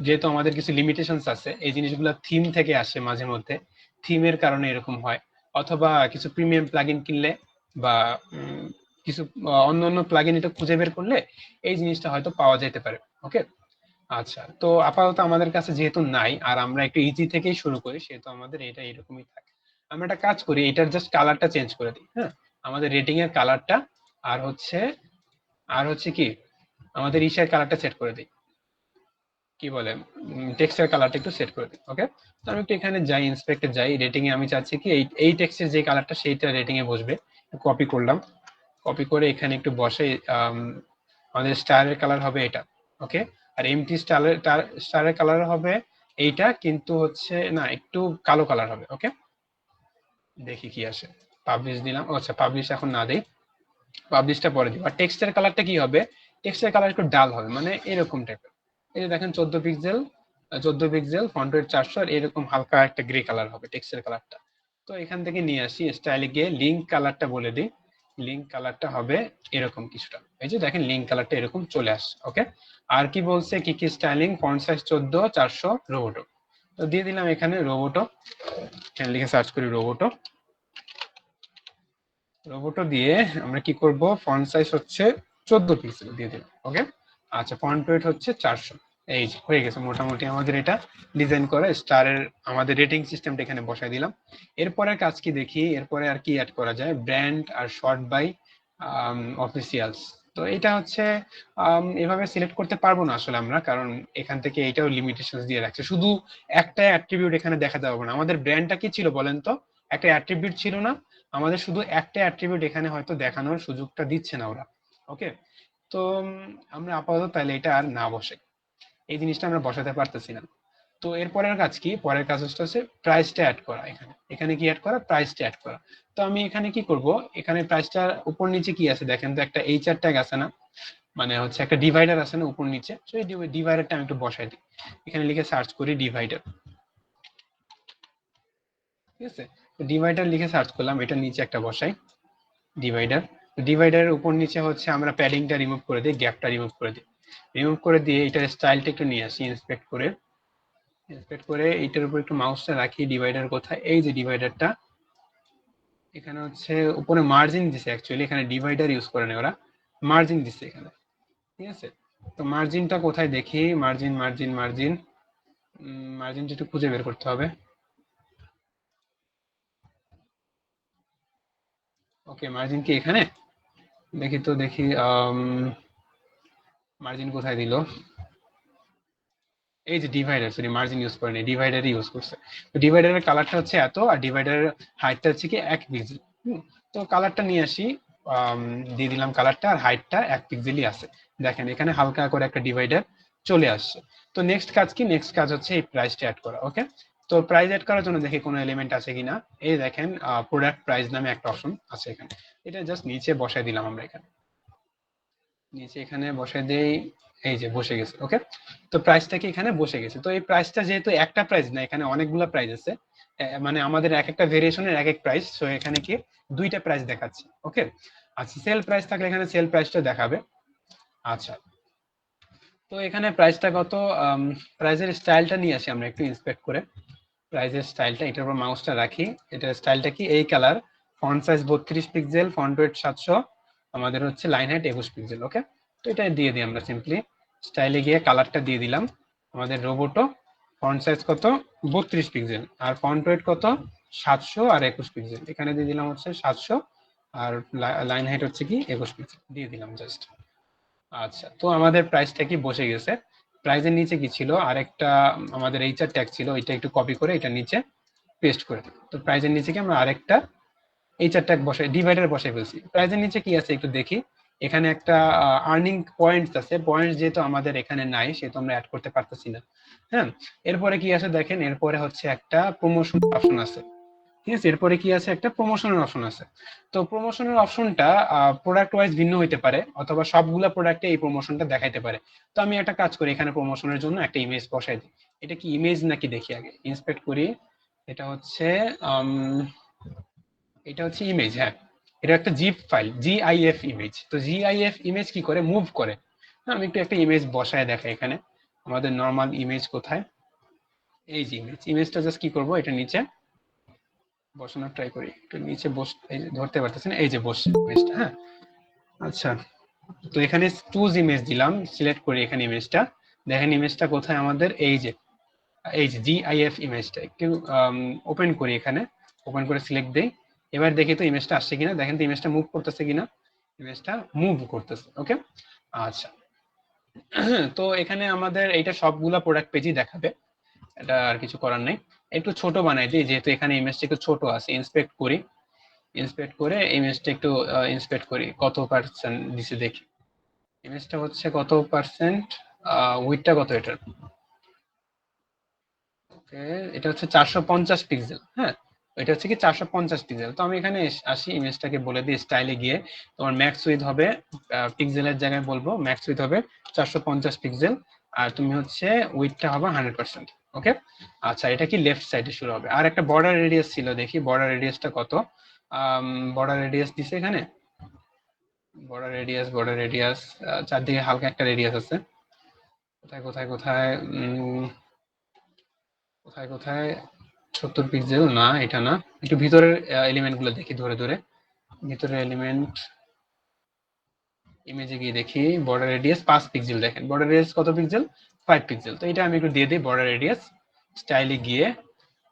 A: যেহেতু আমাদের কিছু লিমিটেশনস আছে, এই জিনিসগুলো থিম থেকে আসে, মাঝে মধ্যে থিমের কারণে এরকম হয়। অথবা কিছু প্রিমিয়াম প্লাগইন কিনলে, বা কিছু অন্য প্লাগইন এটা খুঁজে বের করলে এই জিনিসটা হয়তো পাওয়া যেতে পারে। ওকে, আচ্ছা, তো আপাতত আমাদের কাছে যেহেতু নাই, আর আমরা একটু ইজি থেকেই শুরু করি, সেহেতু আমাদের এটা এরকমই থাকে। আমরা একটা কাজ করি, এটার জাস্ট কালারটা চেঞ্জ করে দিই। হ্যাঁ, আমাদের রেটিং এর কালারটা, আর হচ্ছে কি আমাদের ইশার কালারটা সেট করে দিই, কি বলে টেক্সটের কালারটা একটু সেট করে দিই। ওকে, তো আমি একটু এখানে যাই, ইন্সপেক্টে যাই, রেটিং এ আমি চাচ্ছি কি এই টেক্সটের যে কালারটা সেইটা রেটিং এ বসবে। কপি করলাম, কপি করে এখানে একটু বসে, আমাদের স্টারের কালার হবে এটা। ওকে, আর এমটি স্টারের কালার হবে এইটা, কিন্তু হচ্ছে না, একটু কালো কালার হবে। ওকে, দেখি কি আসে। পাবলিশ দিলাম, আচ্ছা পাবলিশ এখন না দেই, পাবলিশটা পরে দিব। আর টেক্সটের কালারটা কি হবে, টেক্সটের কালার একটু ডাল হবে, মানে এরকম টাইপের। এই যে দেখেন 14 পিক্সেল, ফন্ট ওয়েট 400, আর এরকম হালকা একটা গ্রে কালার হবে টেক্সটের কালারটা। তো এখান থেকে নিয়ে আসি, স্টাইলে গিয়ে লিঙ্ক কালারটা বলে দিই, লিঙ্ক কালারটা হবে এরকম কিছুটা। এই যে দেখেন লিঙ্ক কালারটা এরকম চলে আসছে। ওকে, আর কি বলছে, কি কি স্টাইলিং, ফন্ট সাইজ 14, 400, রোবোটো। তো দিয়ে দিলাম এখানে রোবোটো, এখানে লিখে সার্চ করি রোবোটো। রোবোটো দিয়ে আমরা কি করব, ফন্ট সাইজ হচ্ছে 14 পিক্সেল দিয়ে দিলাম। ওকে, আচ্ছা, ফন্ট ওয়েট হচ্ছে 400। এই যে হয়ে গেছে মোটামুটি আমাদের এটা ডিজাইন করে স্টারের আমাদের রেটিং সিস্টেমটা এখানে বসাই দিলাম। এরপরের কাজ কি দেখি, এরপরে আর কি অ্যাড করা যায়, ব্র্যান্ড আর শর্ট বাই অফিসিয়ালস। তো এটা হচ্ছে এভাবে সিলেক্ট করতে পারবো না আসলে আমরা, কারণ এখান থেকে এটাও লিমিটেশন দিয়ে রাখছে, শুধু একটা অ্যাট্রিবিউট এখানে দেখাতে পারবো না। আমাদের ব্র্যান্ডটা কি ছিল বলেন তো, একটা অ্যাট্রিবিউট ছিল না, আমাদের শুধু একটা অ্যাট্রিবিউট এখানে হয়তো দেখানোর সুযোগটা দিচ্ছে না ওরা। ওকে, তো আমরা আপাতত তাহলে এটা আর না বসে, এই জিনিসটা আমরা বসাতে পারতেছি না। তো এরপরের কাজ কি, পরের কাজ হচ্ছে প্রাইসটা অ্যাড করা। এখানে এখানে কি অ্যাড করা, প্রাইসটা অ্যাড করা। তো আমি এখানে কি করব, এখানে প্রাইসটার উপর নিচে কি আছে দেখেন তো, একটা এইচআর ট্যাগ আছে না, মানে হচ্ছে একটা ডিভাইডার আছে না উপর নিচে, তো এই ডিভাইডারটা আমি একটু বসাই দিই। এখানে লিখে সার্চ করি ডিভাইডার, ঠিক আছে। ডিভাইডার লিখে সার্চ করলাম, এটা নিচে একটা বসাই ডিভাইডার। ডিভাইডারের উপর নিচে হচ্ছে আমরা প্যাডিংটা রিমুভ করে দিই, গ্যাপটা রিমুভ করে দিই। রিমুভ করে দিয়ে এটার স্টাইলটা একটু নিয়ে আসি, ইন্সপেক্ট করে এইটার উপর একটু মাউসটা রাখি। ডিভাইডার কোথায়, এই যে ডিভাইডারটা, এখানে হচ্ছে উপরে মার্জিন দিছে, অ্যাকচুয়ালি এখানে ডিভাইডার ইউজ করে না ওরা, মার্জিন দিছে এখানে, ঠিক আছে। তো মার্জিনটা কোথায় দেখি, মার্জিনটা একটু খুঁজে বের করতে হবে। ওকে, মার্জিন কি এখানে, দেখি তো দেখি মার্জিন কোথায় দিল, এই যে ডিভাইডার, সরি মার্জিন ইউজ করেনি, ডিভাইডারই ইউজ করছে। তো ডিভাইডারের কালারটা হচ্ছে এত, আর ডিভাইডারের হাইটটা হচ্ছে কি 1 পিক্সেল। তো কালারটা নিয়ে আসি, দিয়ে দিলাম কালারটা, আর হাইটটা 1 পিক্সেলই আছে। দেখেন এখানে হালকা করে একটা ডিভাইডার চলে আসছে। তো নেক্সট কাজ কি, নেক্সট কাজ হচ্ছে এই প্রাইসটা অ্যাড করা। ওকে, তো প্রাইস অ্যাড করার জন্য দেখি কোনো এলিমেন্ট আছে কিনা। এই দেখেন প্রোডাক্ট প্রাইস নামে একটা অপশন আছে এখানে, এটা জাস্ট নিচে বসাই দিলাম আমরা, এখানে নিচে এখানে বসাই দেই, এই যে বসে গেছে। ওকে, তো প্রাইসটা কি এখানে বসে গেছে। তো এই প্রাইসটা যেহেতু একটা প্রাইস না, এখানে অনেকগুলো প্রাইস আছে, মানে আমাদের এক একটা ভেরিয়েশনের এক এক প্রাইস, তো এখানে কি দুইটা প্রাইস দেখাচ্ছে। ওকে, আচ্ছা সেল প্রাইস থাকলে এখানে সেল প্রাইসটা দেখাবে। আচ্ছা, তো এখানে প্রাইসটা কত, প্রাইসের স্টাইলটা নিয়ে আসি আমরা একটু ইন্সপেক্ট করে। প্রাইসের স্টাইলটা, এটার উপর মাউসটা রাখি, এটার স্টাইলটা কি এই colour, font size 32 pixel, font wait 700, আমাদের হচ্ছে লাইন হাইট 21 পিক্সেল। ওকে, তো এটা দিয়ে দিই আমরা সিম্পলি, স্টাইলে গিয়ে কালারটা দিয়ে দিলাম। আমাদের রোবটও ফন্ট সাইজ কত 32 পিক্সেল, আর ফন্ট ওয়েট কত 700 আর 21 পিক্সেল, এখানে দিয়ে দিলাম হচ্ছে 700, আর লাইন হাইট হচ্ছে কি 21 পিক্সেল দিয়ে দিলাম জাস্ট। আচ্ছা, তো আমাদের প্রাইসটা কি বসে গেছে। প্রাইসের নিচে কি ছিল, আরেকটা আমাদের এইচআর ট্যাগ ছিল, এটা একটু কপি করে এটা নিচে পেস্ট করে দিই। তো প্রাইসের নিচে কি আমরা আরেকটা এইচআর ট্যাগ বসাই, ডিভাইডার বসাই ফেলছি। প্রাইসের নিচে কি আছে একটু দেখি, এখানে একটা আর্নিং পয়েন্টস আছে, পয়েন্টস যেহেতু আমাদের এখানে নাই সেহেতু আমরা অ্যাড করতে পারতেছি না। হ্যাঁ, এরপরে কি আছে দেখেন, এরপরে হচ্ছে একটা প্রমোশন অপশন আছে, ঠিক আছে। এরপরে কি আছে, একটা প্রমোশনের অপশন আছে। তো প্রমোশনের অপশনটা প্রোডাক্ট ওয়াইজ ভিন্ন হইতে পারে, অথবা সবগুলা প্রোডাক্টে এই প্রমোশনটা দেখাইতে পারে। তো আমি একটা কাজ করি, এখানে প্রমোশনের জন্য একটা ইমেজ বসাই দিই। এটা কি ইমেজ নাকি দেখি আগে, ইন্সপেক্ট করি। এটা হচ্ছে ইমেজ, হ্যাঁ এটা একটা জিপ ফাইল, জিআইএফ ইমেজ। তো জিআইএফ ইমেজ কি করে, মুভ করে। আমি একটু একটা ইমেজ বসায় দেখাই এখানে, আমাদের নর্মাল ইমেজ কোথায়, এই যে ইমেজটা জাস্ট কি করব, এটা নিচে বসানোর ট্রাই করি, একটু নিচে এই যে ধরতে পারতেছেন, এই যে বসছে ইমেজটা। হ্যাঁ, আচ্ছা, তো এখানে চুজ ইমেজ দিলাম, সিলেক্ট করি এখানে ইমেজটা। দেখেন ইমেজটা কোথায় আমাদের, এই যে জিআইএফ ইমেজটা একটু ওপেন করি, এখানে ওপেন করে সিলেক্ট দেই। এবার দেখি তো ইমেজটা আসছে কিনা, দেখেন তো ইমেজটা মুভ করতেছে কিনা, ইমেজটা মুভ করতেছে। ওকে, আচ্ছা, তো এখানে আমাদের এইটা সবগুলা প্রোডাক্ট পেজই দেখাবে, এটা আর কিছু করার নেই। একটু ছোট বানাই দিই, যেহেতু এখানে ইমেজটা একটু ছোট আছে। ইন্সপেক্ট করি, ইন্সপেক্ট করে ইমেজটা একটু ইন্সপেক্ট করি কত পার্সেন্ট দিছে দেখি। ইমেজটা হচ্ছে কত পার্সেন্ট, উইডথটা কত এটার, ওকে এটা হচ্ছে 450 পিক্সেল। হ্যাঁ, এটা হচ্ছে কি 450 পিক্সেল। তো আমি এখানে আসি, ইমেজটাকে বলে দিই স্টাইলে গিয়ে তোমার ম্যাক্স উইথ হবে, পিক্সেলের জায়গায় বলবো ম্যাক্স উইথ হবে 450 পিক্সেল, আর তুমি হচ্ছে উইডথটা হবে 100%। ওকে, আচ্ছা, এটা কি লেফট সাইডে শুরু হবে। আর একটা বর্ডার রেডিয়াস ছিল, দেখি বর্ডার রেডিয়াসটা কত, বর্ডার রেডিয়াস দিছে এখানে, বর্ডার রেডিয়াস চারদিকে হালকা একটা রেডিয়াস আছে, কোথায় কোথায় কোথায় কোথায় কোথায় 70 পিক্সেল না, এটা না, একটু ভিতরের এলিমেন্ট গুলো দেখি ধরে ধরে, ভিতরের এলিমেন্ট ইমেজে গিয়ে দেখি, বর্ডার রেডিয়াস 5 পিক্সেল। দেখেন বর্ডার রেডিয়াস কত পিক্সেল, 5 পিক্সেল। তো এটা আমি একটু দিয়ে দিই বর্ডার রেডিয়াস, স্টাইলে গিয়ে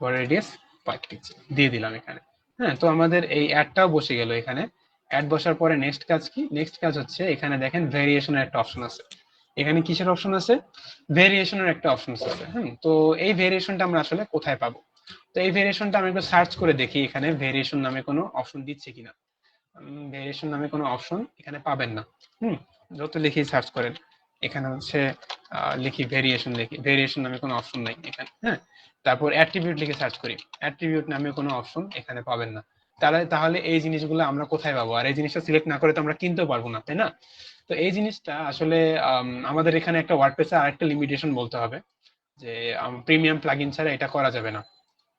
A: বর্ডার রেডিয়াস 5 পিক্সেল দিয়ে দিলাম এখানে। হ্যাঁ, তো আমাদের এই অ্যাডটাও বসে গেল এখানে। অ্যাড বসার পরে নেক্সট কাজ কি? নেক্সট কাজ হচ্ছে এখানে দেখেন ভেরিয়েশনের একটা অপশন আছে। এখানে কিসের অপশন আছে? ভেরিয়েশনের একটা অপশন আছে। তো এই ভেরিয়েশনটা আমরা আসলে কোথায় পাবো? তো এই ভেরিয়েশনটা আমি একটু সার্চ করে দেখি এখানে ভেরিয়েশন নামে কোনো অপশন দিচ্ছে কিনা। ভেরিয়েশন নামে কোনো অপশন এখানে পাবেন না। যত লিখি সার্চ করেন এখানে হচ্ছে লিখি ভেরিয়েশন নামে কোনো অপশন নাই এখানে। হ্যাঁ, তারপর অ্যাট্রিবিউট লিখে সার্চ করি, অ্যাট্রিবিউট নামে কোনো অপশন এখানে পাবেন না। তাহলে এই জিনিসগুলো আমরা কোথায় পাবো? আর এই জিনিসটা সিলেক্ট না করে তো আমরা কিনতেও পারবো না, তাই না? তো এই জিনিসটা আসলে আমাদের এখানে একটা ওয়ার্ডপ্রেসে আরেকটা লিমিটেশন বলতে হবে যে প্রিমিয়াম প্লাগইন ছাড়া এটা করা যাবে না।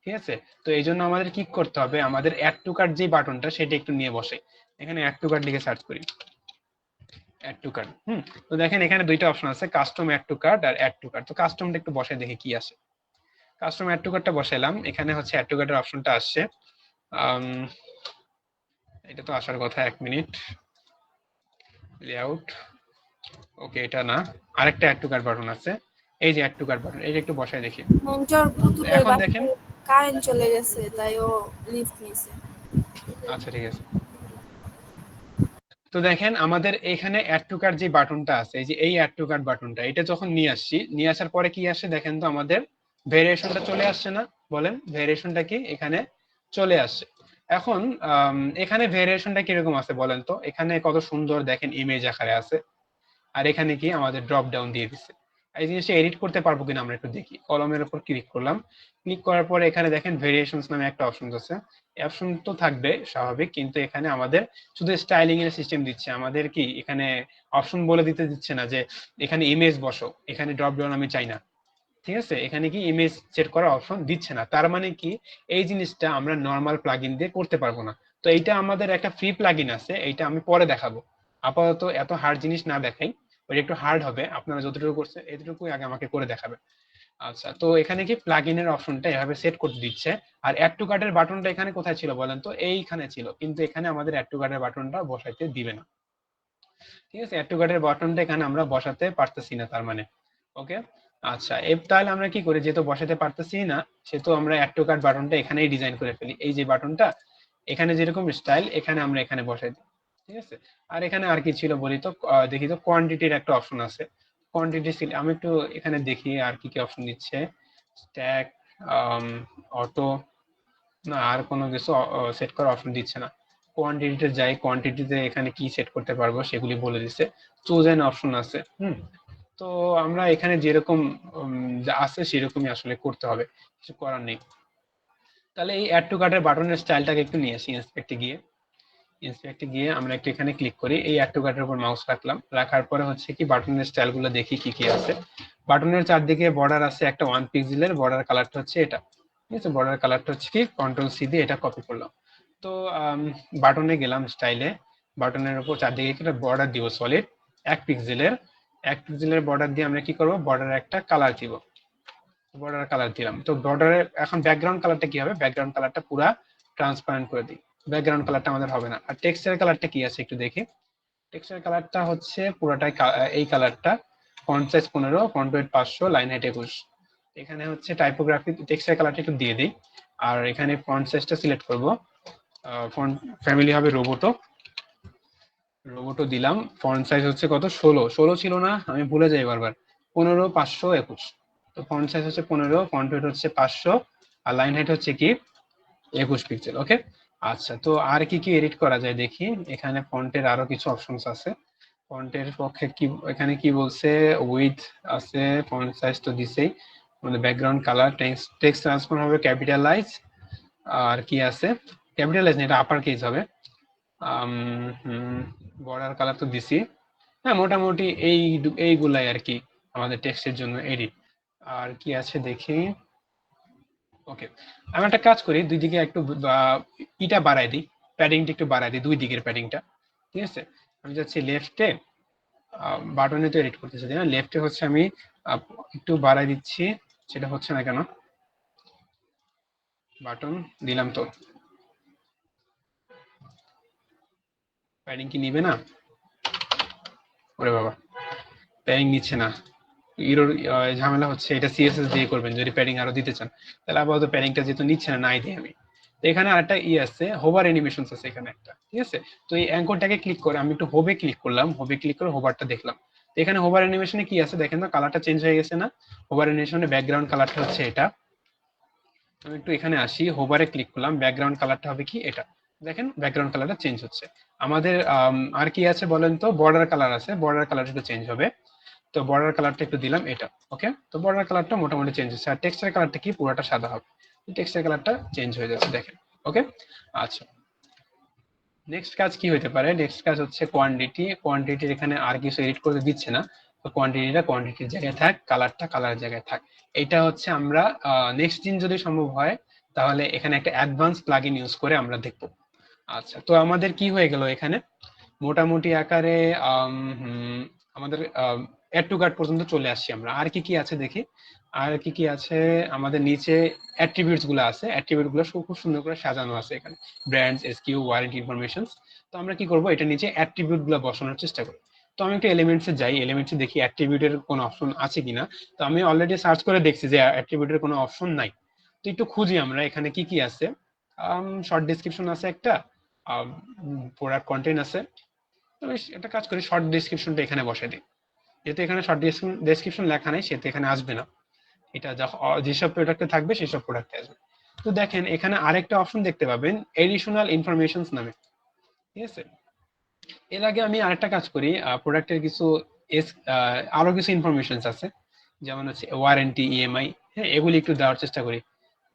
A: ঠিক আছে, তো এই জন্য আমাদের কি করতে হবে? আমাদের অ্যাড টু কার্ট যে বাটনটা সেটা একটু নিয়ে বসে এখানে অ্যাড টু কার্ট লিখে সার্চ করি, অ্যাড টু কার্ট। তো দেখেন এখানে দুইটা অপশন আছে, কাস্টম অ্যাড টু কার্ট আর অ্যাড টু কার্ট। তো কাস্টমটা একটু বসাই দেখি কি আসে। কাস্টম অ্যাড টু কার্টটা বসাইলাম, এখানে হচ্ছে অ্যাড টু কার্টের অপশনটা আসছে। এটা তো আসার কথা, 1 মিনিট। লেআউট, ওকে এটা না, আরেকটা অ্যাড টু কার্ট বাটন আছে, এই যে অ্যাড টু কার্ট বাটন, এটা একটু বসাই দেখি।
D: মঞ্জুর পুতুলের
A: এখন দেখেন,
D: কারেন্ট চলে গেছে, তাই ও লিফট নিছে।
A: আচ্ছা ঠিক আছে। তো দেখেন আমাদের এখানে অ্যাড টু কার্ট যে বাটনটা আছে, এই যে এই অ্যাড টু কার্ট বাটনটা, এটা যখন নিয়ে আসছি, নিয়ে আসার পরে কি আসে দেখেন তো, আমাদের ভেরিয়েশনটা চলে আসছে না? বলেন ভেরিয়েশনটা কি এখানে চলে আসছে। এখন এখানে ভেরিয়েশনটা কিরকম আছে বলেন তো? এখানে কত সুন্দর দেখেন ইমেজ আকারে আছে, আর এখানে কি আমাদের ড্রপ ডাউন দিয়ে দিচ্ছে। এই জিনিসটা এডিট করতে পারবো কিনা আমরা একটু দেখি। কলমের উপর ক্লিক করলাম, ক্লিক করার পরে এখানে দেখেন ভেরিয়েশনস নামে একটা অপশন আছে। অপশন তো থাকবে স্বাভাবিক, কিন্তু এখানে আমাদের শুধু স্টাইলিং এর সিস্টেম দিচ্ছে, আমাদের কি এখানে অপশন বলে দিতে দিচ্ছে না যে এখানে ইমেজ বসো, এখানে ড্রপ ডাউন আমি চাই না। ঠিক আছে, এখানে কি ইমেজ সেট করার অপশন দিচ্ছে না। তার মানে কি এই জিনিসটা আমরা নরমাল প্লাগইন দিয়ে করতে পারবো না। তো এইটা আমাদের একটা ফ্রি প্লাগইন আছে, এইটা আমি পরে দেখাবো। আপাতত এত হার্ড জিনিস না দেখাই, ওই একটু হার্ড হবে, আপনারা যতটুকু করছেন এতটুকুই আগে আমাকে করে দেখাবে। আচ্ছা, তো এখানে কি প্লাগইনের অপশনটা এভাবে সেট করতে দিচ্ছে। আর অ্যাড টু কার্টের বাটনটা এখানে কোথায় ছিল বলেন তো? এইখানে ছিল, কিন্তু এখানে আমাদের অ্যাড টু কার্টের বাটনটা বসাইতে দিবে না। ঠিক আছে, অ্যাড টু কার্টের বাটনটা এখানে আমরা বসাতে পারতেছি না তার মানে। ওকে, আচ্ছা তাহলে আমরা কি করি? যেহেতু বসাতে পারতেছি না, সেহেতু আমরা অ্যাড টু কার্ট বাটনটা এখানেই ডিজাইন করে ফেলি। এই যে বাটনটা এখানে যেরকম স্টাইল, এখানে আমরা এখানে বসাই দিই। ঠিক আছে, আর এখানে আর কি ছিল বলি তো? দেখি তো, কোয়ান্টিটির একটা অপশন আছে। কোয়ান্টিটি আমি একটু এখানে দেখি আর কি কি অপশন দিচ্ছে। স্ট্যাক, অটো, না আর কোনো কিছু সেট করার অপশন দিচ্ছে না। কোয়ান্টিটিতে যাই, কোয়ান্টিটিতে এখানে কি সেট করতে পারবো সেগুলি বলে দিচ্ছে। চুজ এন অপশন আছে। তো আমরা এখানে যেরকম যা আছে সেরকমই আসলে করতে হবে, কিছু করার নেই। তাহলে এই অ্যাড টু কার্টের বাটনের স্টাইলটাকে একটু নিয়ে আসি। ইন্সপেক্টে গিয়ে আমরা একটু এখানে ক্লিক করি, এই অ্যাড টু কার্টের উপর মাউস রাখলাম, রাখার পরে হচ্ছে কি বাটনের স্টাইলগুলো দেখি কি কি আছে। বাটনের চারদিকে বর্ডার আছে, একটা 1 পিক্সেলের বর্ডার কালারটা হচ্ছে এটা। ঠিক আছে, বর্ডার কালারটা হচ্ছে কি কন্ট্রোল সি দিয়ে এটা কপি করলাম। তো বাটনে গেলাম, স্টাইলে, বাটনের উপর চারদিকে একটা বর্ডার দিব সলিড 1 পিক্সেলের বর্ডার দিয়ে আমরা কি করব? বর্ডারের একটা কালার দিব, বর্ডার কালার দিলাম। তো বর্ডারের এখন ব্যাকগ্রাউন্ড কালারটা কি হবে? ব্যাকগ্রাউন্ড কালারটা পুরা ট্রান্সপারেন্ট করে দিই। ব্যাকগ্রাউন্ড কালারটা আমাদের হবে না। আর টেক্সটের কালারটা কি আছে একটু দেখি। টেক্সটের কালারটা হচ্ছে পুরোটাই এই কালারটা। Font size 15, font wait 500, line height 21। এখানে হচ্ছে টাইপোগ্রাফি, টেক্সটের কালারটা একটু দিয়ে দিই। আর এখানে ফন্ট সাইজটা সিলেক্ট করব, ফন্ট ফ্যামিলি হবে রোবোটো দিলাম। ফন্ট সাইজ হচ্ছে কত? 16 ছিল না, আমি ভুলে যাই বারবার। 15, 500, 21। তো ফন্ট সাইজ হচ্ছে 15, ফন্ট ওয়েট হচ্ছে 500, আর লাইন হাইট হচ্ছে কি 21 পিক্সেল। ওকে, আচ্ছা, তো আর কি কি এডিট করা যায় দেখি। এখানে ফন্টের আরো কিছু অপশনস আছে। ফন্টের পক্ষে কি এখানে কি বলছে? উইথ আছে, ফন্ট সাইজ তো দিছেই, মানে ব্যাকগ্রাউন্ড কালার, টেক্সট ট্রান্সফর্ম হবে ক্যাপিটালাইজ, আর কি আছে? ক্যাপিটালাইজ না, এটা আপার কেস হবে। বর্ডার কালার তো দিছি। হ্যাঁ, মোটামুটি এইগুলাই আর কি আমাদের টেক্সটের জন্য এডিট। আর কি আছে দেখি। ওকে, আমি একটা কাজ করি, দুই দিকে একটু ইটা বাড়াই দিই, প্যাডিংটা একটু বাড়াই দিই, দুই দিকের প্যাডিংটা। ঠিক আছে, আমি যাচ্ছি লেফটে, বাটনে তো এডিট করতেছি না, লেফটে হচ্ছে আমি একটু বাড়াই দিচ্ছি, সেটা হচ্ছে না কেন? বাটন দিলাম তো, প্যাডিং কি নিবে না? ওরে বাবা, প্যাডিং নিচ্ছে না। ইরোর ঝামেলা হচ্ছে, এটা সিএসএস দিয়ে করবেন যদি প্যাডিং আরো দিতে চান। তাহলে আপাতত প্যাডিংটা যেহেতু নিচ্ছে না, নাই দিই আমি। তো এখানে আরেকটা আছে, হোভার অ্যানিমেশনস আছে এখানে একটা, ঠিক আছে। তো এই অ্যাঙ্করটাকে ক্লিক করে আমি একটু হোভে ক্লিক করলাম, হোভে ক্লিক করে হোভারটা দেখলাম। তো এখানে হোভার অ্যানিমেশনে কি আছে দেখেন তো, কালারটা চেঞ্জ হয়ে গেছে না? হোভার অ্যানিমেশনে ব্যাকগ্রাউন্ড কালারটা হচ্ছে এটা। আমি একটু এখানে আসি, হোভারে ক্লিক করলাম, ব্যাকগ্রাউন্ড কালারটা হবে কি এটা, দেখেন ব্যাকগ্রাউন্ড কালারটা চেঞ্জ হচ্ছে। আমাদের আর কি আছে বলেন তো, বর্ডার কালার আছে, বর্ডার কালার একটু চেঞ্জ হবে। তো বর্ডার কালারটা একটু দিলাম এটা, ওকে। তো বর্ডার কালারটা মোটামুটি চেঞ্জ হচ্ছে। আর টেক্সচার কালারটা কি, পুরোটা সাদা হবে, টেক্সচার কালারটা চেঞ্জ হয়ে যাচ্ছে দেখেন, ওকে। আচ্ছা, নেক্সট কাজ কি হতে পারে? নেক্সট কাজ হচ্ছে কোয়ান্টিটি। কোয়ান্টিটির এখানে আর কিছু এডিট করতে দিচ্ছে না, তো কোয়ান্টিটিটা কোয়ান্টিটির জায়গায় থাক, কালারটা কালারের জায়গায় থাক। এটা হচ্ছে আমরা নেক্সট দিন যদি সম্ভব হয় তাহলে এখানে একটা অ্যাডভান্স প্লাগইন ইউজ করে আমরা দেখবো। আচ্ছা, তো আমাদের কি হয়ে গেল এখানে মোটামুটি আকারে আমাদের অ্যাড টু কার্ট পর্যন্ত চলে আসছি আমরা। আর কি কি আছে দেখি, আর কি কি আছে। আমাদের নিচে অ্যাট্রিবিউটস গুলো আছে, অ্যাট্রিবিউট গুলো খুব সুন্দর করে সাজানো আছে এখানে, ব্র্যান্ডস, এসকিউ, ওয়ারেন্টি ইনফরমেশনস। তো আমরা কি করব, এটা নিচে অ্যাট্রিবিউট গুলো বসানোর চেষ্টা করি। তো আমি একটু এলিমেন্টসে যাই, এলিমেন্টসে দেখি অ্যাট্রিবিউটের কোনো অপশন আছে কিনা। তো আমি অলরেডি সার্চ করে দেখছি যে অ্যাট্রিবিউটের কোনো অপশন নাই। তো একটু খুঁজি আমরা এখানে কি কি আছে। শর্ট ডেসক্রিপশন আছে একটা, প্রোডাক্ট কন্টেন্ট আছে। তো একটা কাজ করি, শর্ট ডেসক্রিপশনটা এখানে বসাই দিই। যেহেতু এখানে শর্ট ডেসক্রিপশন লেখা নেই সেহেতু এখানে আসবে না, এটা যেসব প্রোডাক্টে থাকবে সেসব প্রোডাক্টে আসবে। তো দেখেন এখানে আরেকটা অপশন দেখতে পাবেন, এডিশনাল ইনফরমেশনস নামে, ঠিক আছে। এর আগে আমি আরেকটা কাজ করি, প্রোডাক্টের কিছু আরো কিছু ইনফরমেশন আছে, যেমন হচ্ছে ওয়ারেন্টি, ইএমআই, হ্যাঁ, এগুলি একটু দেওয়ার চেষ্টা করি।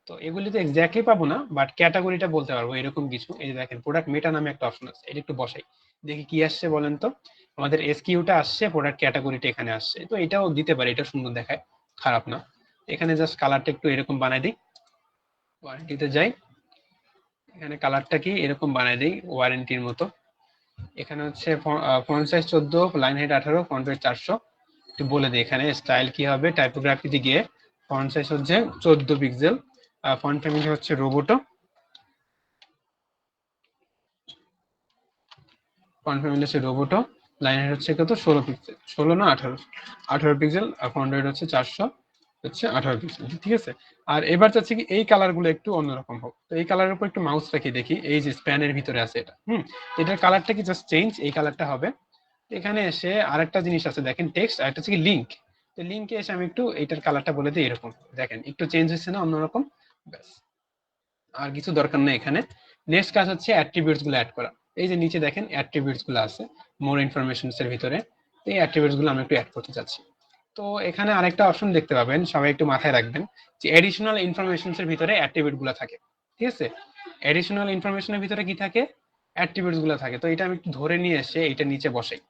A: তো এগুলি তো এক্স্যাক্টলি পাবো না, বাট ক্যাটাগরিটা বলতে পারবো এরকম কিছু। এই যে দেখেন প্রোডাক্ট মেটা নামে একটা অপশন আছে, এটা একটু বসাই দেখি কি আসছে বলেন তো। আমাদের এসকিউটা আসছে, প্রোডাক্ট ক্যাটাগরিটা এখানে আসছে। তো এটাও দিতে পারি, এটা সুন্দর দেখায়, খারাপ না। এখানে জাস্ট কালারটা একটু এরকম বানাই দিই, ওয়ারেন্টিতে যাই, এখানে কালারটা কি এরকম বানাই দিই ওয়ারেন্টির মতো। এখানে হচ্ছে font size 14, line height 18, font wait 400। একটু বলে দিই এখানে স্টাইল কি হবে, টাইপোগ্রাফিতে গিয়ে ফন্ট সাইজ হচ্ছে 14 পিক্সেল, ফন্ট ফ্যামিলি হচ্ছে রোবোটো, ফন্ট ফ্যামিলি হচ্ছে রোবোটো, লাইন হাইট হচ্ছে কত 16 পিক্সেল, 16 না 18 পিক্সেল, আর ফন্ট ওয়েট হচ্ছে 400, হচ্ছে 18 পিক্সেল, ঠিক আছে। আর এবার চাচ্ছি কি এই কালার গুলো একটু অন্যরকম হোক। তো এই কালারের উপর একটু মাউস রাখি দেখি, এই যে স্প্যানের ভিতরে আছে এটা, এটার কালারটা কি জাস্ট চেঞ্জ, এই কালারটা হবে। এখানে এসে আরেকটা জিনিস আছে দেখেন, টেক্সট, আর একটা হচ্ছে কি লিংক। তো লিংকে এসে আমি একটু এটার কালারটা বলে দিই এরকম, দেখেন একটু চেঞ্জ হচ্ছে না, অন্যরকম, ব্যাস। আর কিছু দরকার নেই এখানে। নেক্সট কাজ হচ্ছে অ্যাট্রিবিউটস গুলো অ্যাড করা। এই যে নিচে দেখেন অ্যাট্রিবিউটস গুলো আছে মোর ইনফরমেশনস এর ভিতরে, এই অ্যাট্রিবিউটস গুলো আমি একটু অ্যাড করতে চাচ্ছি। তো এখানে আরেকটা অপশন দেখতে পাবেন, সবাই একটু মাথায় রাখবেন যে এডিশনাল ইনফরমেশনস এর ভিতরে অ্যাট্রিবিউট গুলো থাকে, ঠিক আছে। এডিশনাল ইনফরমেশনের ভিতরে কি থাকে, অ্যাট্রিবিউটস গুলো থাকে। তো এটা আমি একটু ধরে নিয়ে এসে এটা নিচে বসাই।